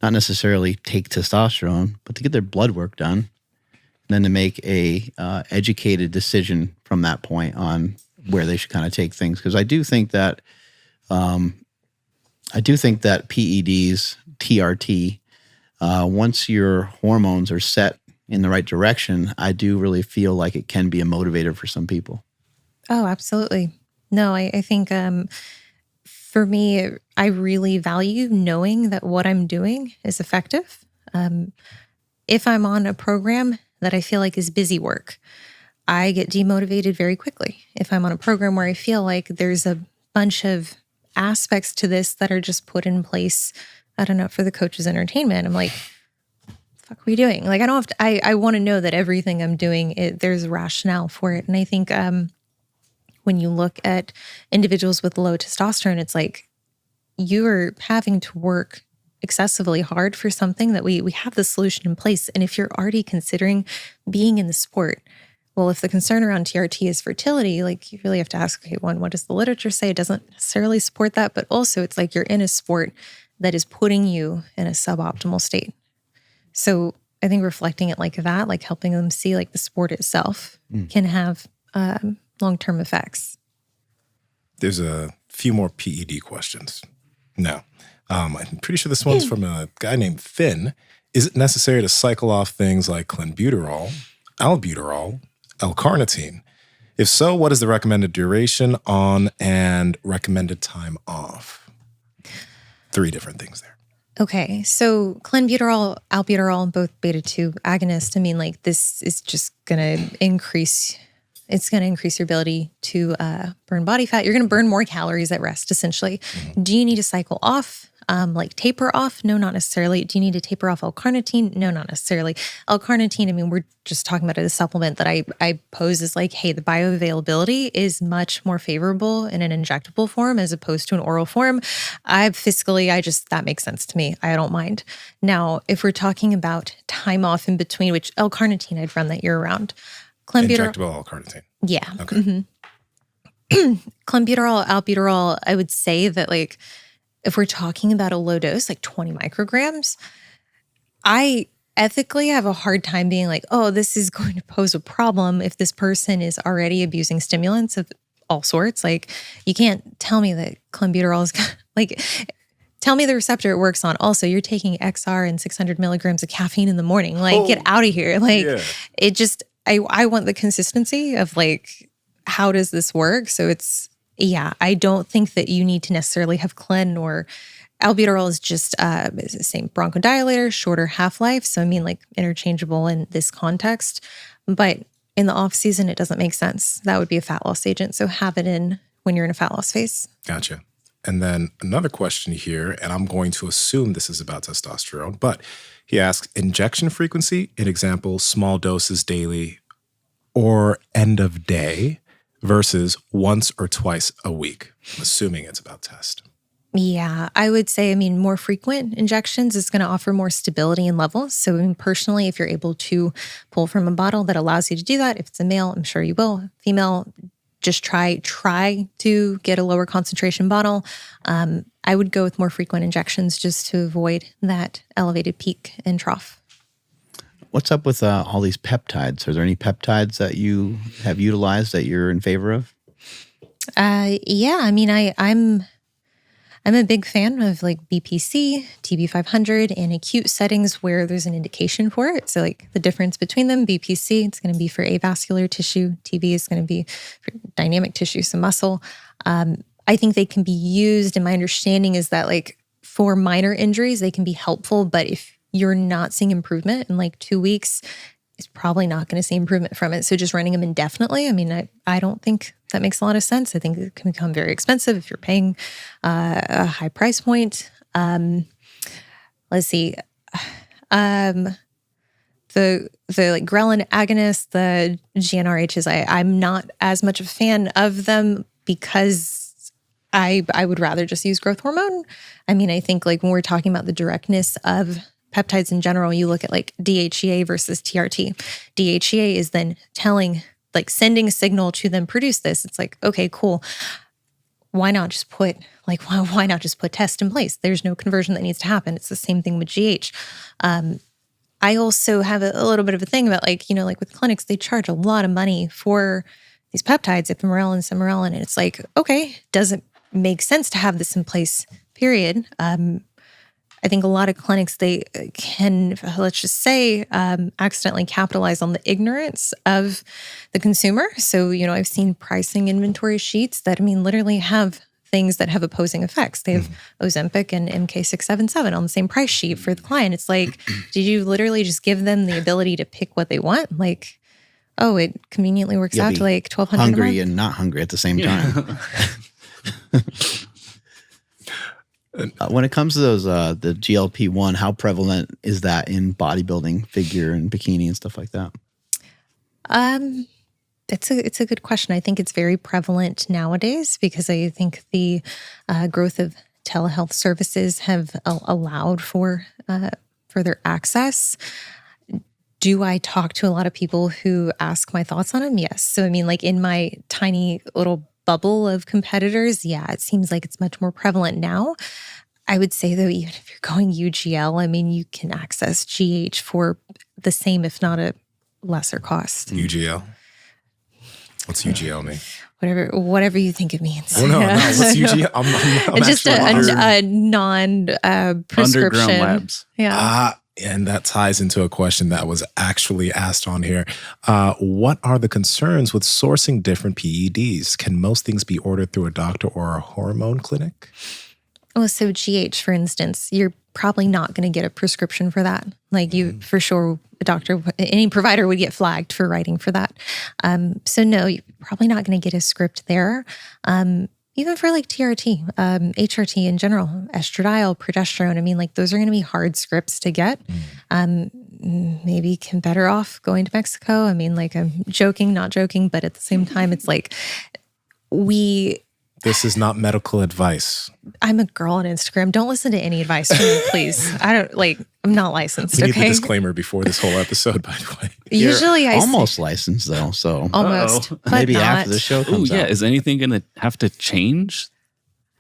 not necessarily take testosterone, but to get their blood work done, and then to make a educated decision from that point on where they should kind of take things. Because I do think that PEDs, TRT, once your hormones are set in the right direction, I do really feel like it can be a motivator for some people. Oh, absolutely. No, I think for me, I really value knowing that what I'm doing is effective. If I'm on a program that I feel like is busy work, I get demotivated very quickly. If I'm on a program where I feel like there's a bunch of aspects to this that are just put in place, I don't know, for the coach's entertainment, I'm like, fuck are we doing? Like, I don't have to, I want to know that everything I'm doing, there's a rationale for it. And I think when you look at individuals with low testosterone, it's like you're having to work excessively hard for something that we have the solution in place. And if you're already considering being in the sport, well, if the concern around TRT is fertility, like you really have to ask, okay, one, what does the literature say? It doesn't necessarily support that, but also it's like you're in a sport that is putting you in a suboptimal state. So I think reflecting it like that, like helping them see like the sport itself can have long-term effects. There's a few more PED questions. Now, I'm pretty sure this one's from a guy named Finn. Is it necessary to cycle off things like clenbuterol, albuterol, L-carnitine? If so, what is the recommended duration on and recommended time off? 3 different things there. Okay, so clenbuterol, albuterol, both beta-2 agonists. I mean, like this is just going to increase. It's going to increase your ability to burn body fat. You're going to burn more calories at rest, essentially. Do you need to cycle off, like taper off? No, not necessarily. Do you need to taper off L-carnitine? No, not necessarily. L-carnitine, I mean, we're just talking about it as a supplement that I pose as like, hey, the bioavailability is much more favorable in an injectable form as opposed to an oral form. That makes sense to me. I don't mind. Now, if we're talking about time off in between, which L-carnitine, I'd run that year round. Injectable L-carnitine. Yeah. Okay. Clenbuterol, albuterol, I would say that like if we're talking about a low dose, like 20 micrograms, I ethically have a hard time being like, oh, this is going to pose a problem if this person is already abusing stimulants of all sorts. Like you can't tell me that clenbuterol is like, tell me the receptor it works on. Also, you're taking XR and 600 milligrams of caffeine in the morning. Like get out of here. Like it just, I want the consistency of like, how does this work? So it's, I don't think that you need to necessarily have clen or albuterol is just it's the same bronchodilator, shorter half-life. So I mean like interchangeable in this context, but in the off season, it doesn't make sense. That would be a fat loss agent. So have it in when you're in a fat loss phase. Gotcha. And then another question here, and I'm going to assume this is about testosterone, but he asks injection frequency, an example, small doses daily or end of day versus once or twice a week. I'm assuming it's about test. Yeah, I would say, I mean, more frequent injections is going to offer more stability and levels. So I mean, personally, if you're able to pull from a bottle that allows you to do that, if it's a male, I'm sure you will. Female, just try to get a lower concentration bottle. I would go with more frequent injections just to avoid that elevated peak and trough. What's up with all these peptides? Are there any peptides that you have utilized that you're in favor of? Yeah, I mean, I'm a big fan of like BPC, TB500 in acute settings where there's an indication for it. So like the difference between them, BPC, it's going to be for avascular tissue. TB is going to be for dynamic tissue, so muscle. I think they can be used, and my understanding is that like for minor injuries, they can be helpful, but if you're not seeing improvement in like 2 weeks, it's probably not going to see improvement from it. So just running them indefinitely, I mean, I don't think that makes a lot of sense. I think it can become very expensive if you're paying a high price point. Let's see. the like ghrelin agonists, the GnRHs, I'm not as much a fan of them because I would rather just use growth hormone. I mean, I think like when we're talking about the directness of peptides in general, you look at like DHEA versus TRT. DHEA is then sending a signal to them produce this. It's like, okay, cool. Why not just put test in place? There's no conversion that needs to happen. It's the same thing with GH. I also have a little bit of a thing about like with clinics, they charge a lot of money for these peptides, ipamorelin, cimarelin, and it's like, okay, doesn't make sense to have this in place, period. I think a lot of clinics, they can, let's just say, accidentally capitalize on the ignorance of the consumer. So, I've seen pricing inventory sheets that, literally have things that have opposing effects. They have Ozempic and MK677 on the same price sheet for the client. It's like, did you literally just give them the ability to pick what they want? Like, oh, it conveniently works out to like $1,200 hungry and not hungry at the same time. When it comes to those, the GLP-1, how prevalent is that in bodybuilding, figure, and bikini and stuff like that? It's a good question. I think it's very prevalent nowadays because I think the growth of telehealth services have allowed for further access. Do I talk to a lot of people who ask my thoughts on them? Yes. So, like in my tiny little bubble of competitors, yeah, it seems like it's much more prevalent now. I would say though, even if you're going UGL, you can access GH for the same, if not a lesser cost. UGL? What's UGL mean? Whatever you think it means. Oh, no, what's UGL? I'm it's just a non-prescription. Underground labs. Yeah. And that ties into a question that was actually asked on here. What are the concerns with sourcing different PEDs? Can most things be ordered through a doctor or a hormone clinic? Oh, so GH, for instance, you're probably not going to get a prescription for that. Like for sure, a doctor, any provider would get flagged for writing for that. So no, you're probably not going to get a script there. Even for like TRT, HRT in general, estradiol, progesterone, those are going to be hard scripts to get. Maybe better off going to Mexico. I'm joking, not joking, but at the same time, it's like This is not medical advice. I'm a girl on Instagram. Don't listen to any advice from me, please. I'm not licensed, We need okay? the disclaimer before this whole episode, by the way. Usually You're almost licensed though, so almost, but maybe not. after the show comes out. Is anything going to have to change?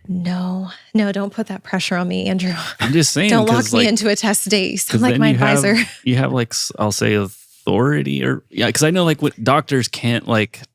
No, don't put that pressure on me, Andrew. I'm just saying. Don't lock me into a test date. You sound like then my you advisor. You have I'll say authority because I know what doctors can't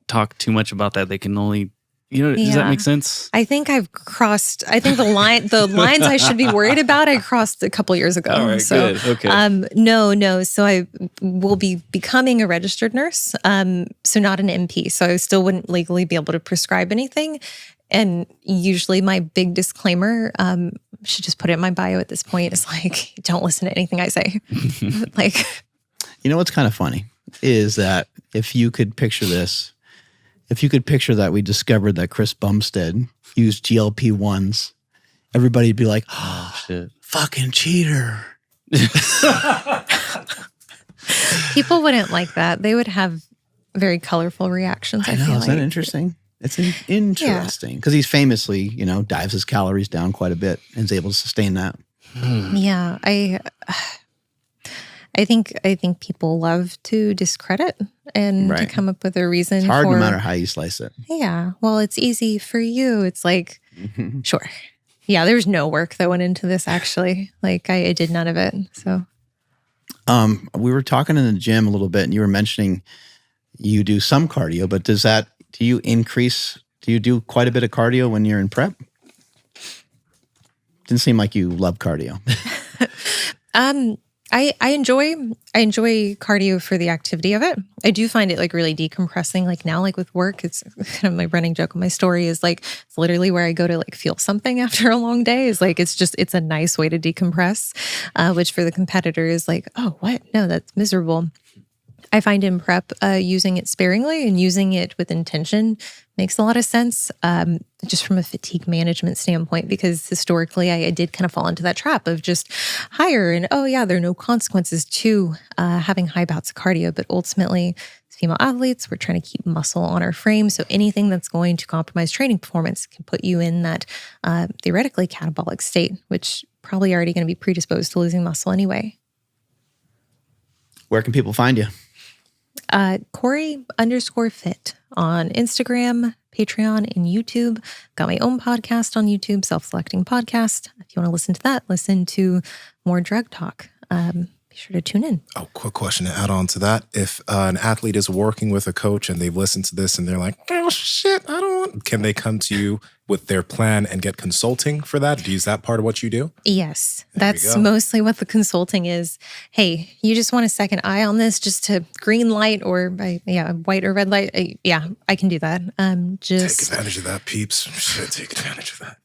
talk too much about that. They can only, does that make sense? I think I've crossed, the lines I should be worried about, I crossed a couple years ago. All right, so, good. Okay. No. So I will be becoming a registered nurse. So not an MP. So I still wouldn't legally be able to prescribe anything. And usually my big disclaimer, should just put it in my bio at this point, is don't listen to anything I say. What's kind of funny is that if you could picture this, that we discovered that Chris Bumstead used GLP-1s, everybody'd be like, oh, shit. Fucking cheater. People wouldn't like that. They would have very colorful reactions. I know. Is that interesting? It's interesting because he's famously, dives his calories down quite a bit and is able to sustain that. Yeah, I think people love to discredit and to come up with a reason. It's hard no matter how you slice it. Yeah, well, it's easy for you. It's sure. Yeah, there's no work that went into this actually. I did none of it. So, we were talking in the gym a little bit, and you were mentioning you do some cardio, but do you do quite a bit of cardio when you're in prep? Didn't seem like you love cardio. I enjoy cardio for the activity of it. I do find it really decompressing. Now, with work, it's kind of my running joke of my story is it's literally where I go to feel something after a long day. Is it's a nice way to decompress, which for the competitor is oh, what? No, that's miserable. I find in prep, using it sparingly and using it with intention makes a lot of sense, just from a fatigue management standpoint, because historically I did kind of fall into that trap of just higher and, oh yeah, there are no consequences to having high bouts of cardio. But ultimately, as female athletes, we're trying to keep muscle on our frame. So anything that's going to compromise training performance can put you in that theoretically catabolic state, which probably already going to be predisposed to losing muscle anyway. Where can people find you? Cory_fit on Instagram, Patreon, and YouTube. Got my own podcast on YouTube, Self-Selecting Podcast. If you want to listen to that, listen to more drug talk. Be sure to tune in. Oh, quick question to add on to that. If an athlete is working with a coach and they've listened to this and they're like, oh shit, I don't want, can they come to you with their plan and get consulting for that? Is that part of what you do? Yes, There we that's go. mostly what the consulting is. Hey, you just want a second eye on this just to green light or white or red light? I can do that. Take advantage of that, peeps. Shit, take advantage of that.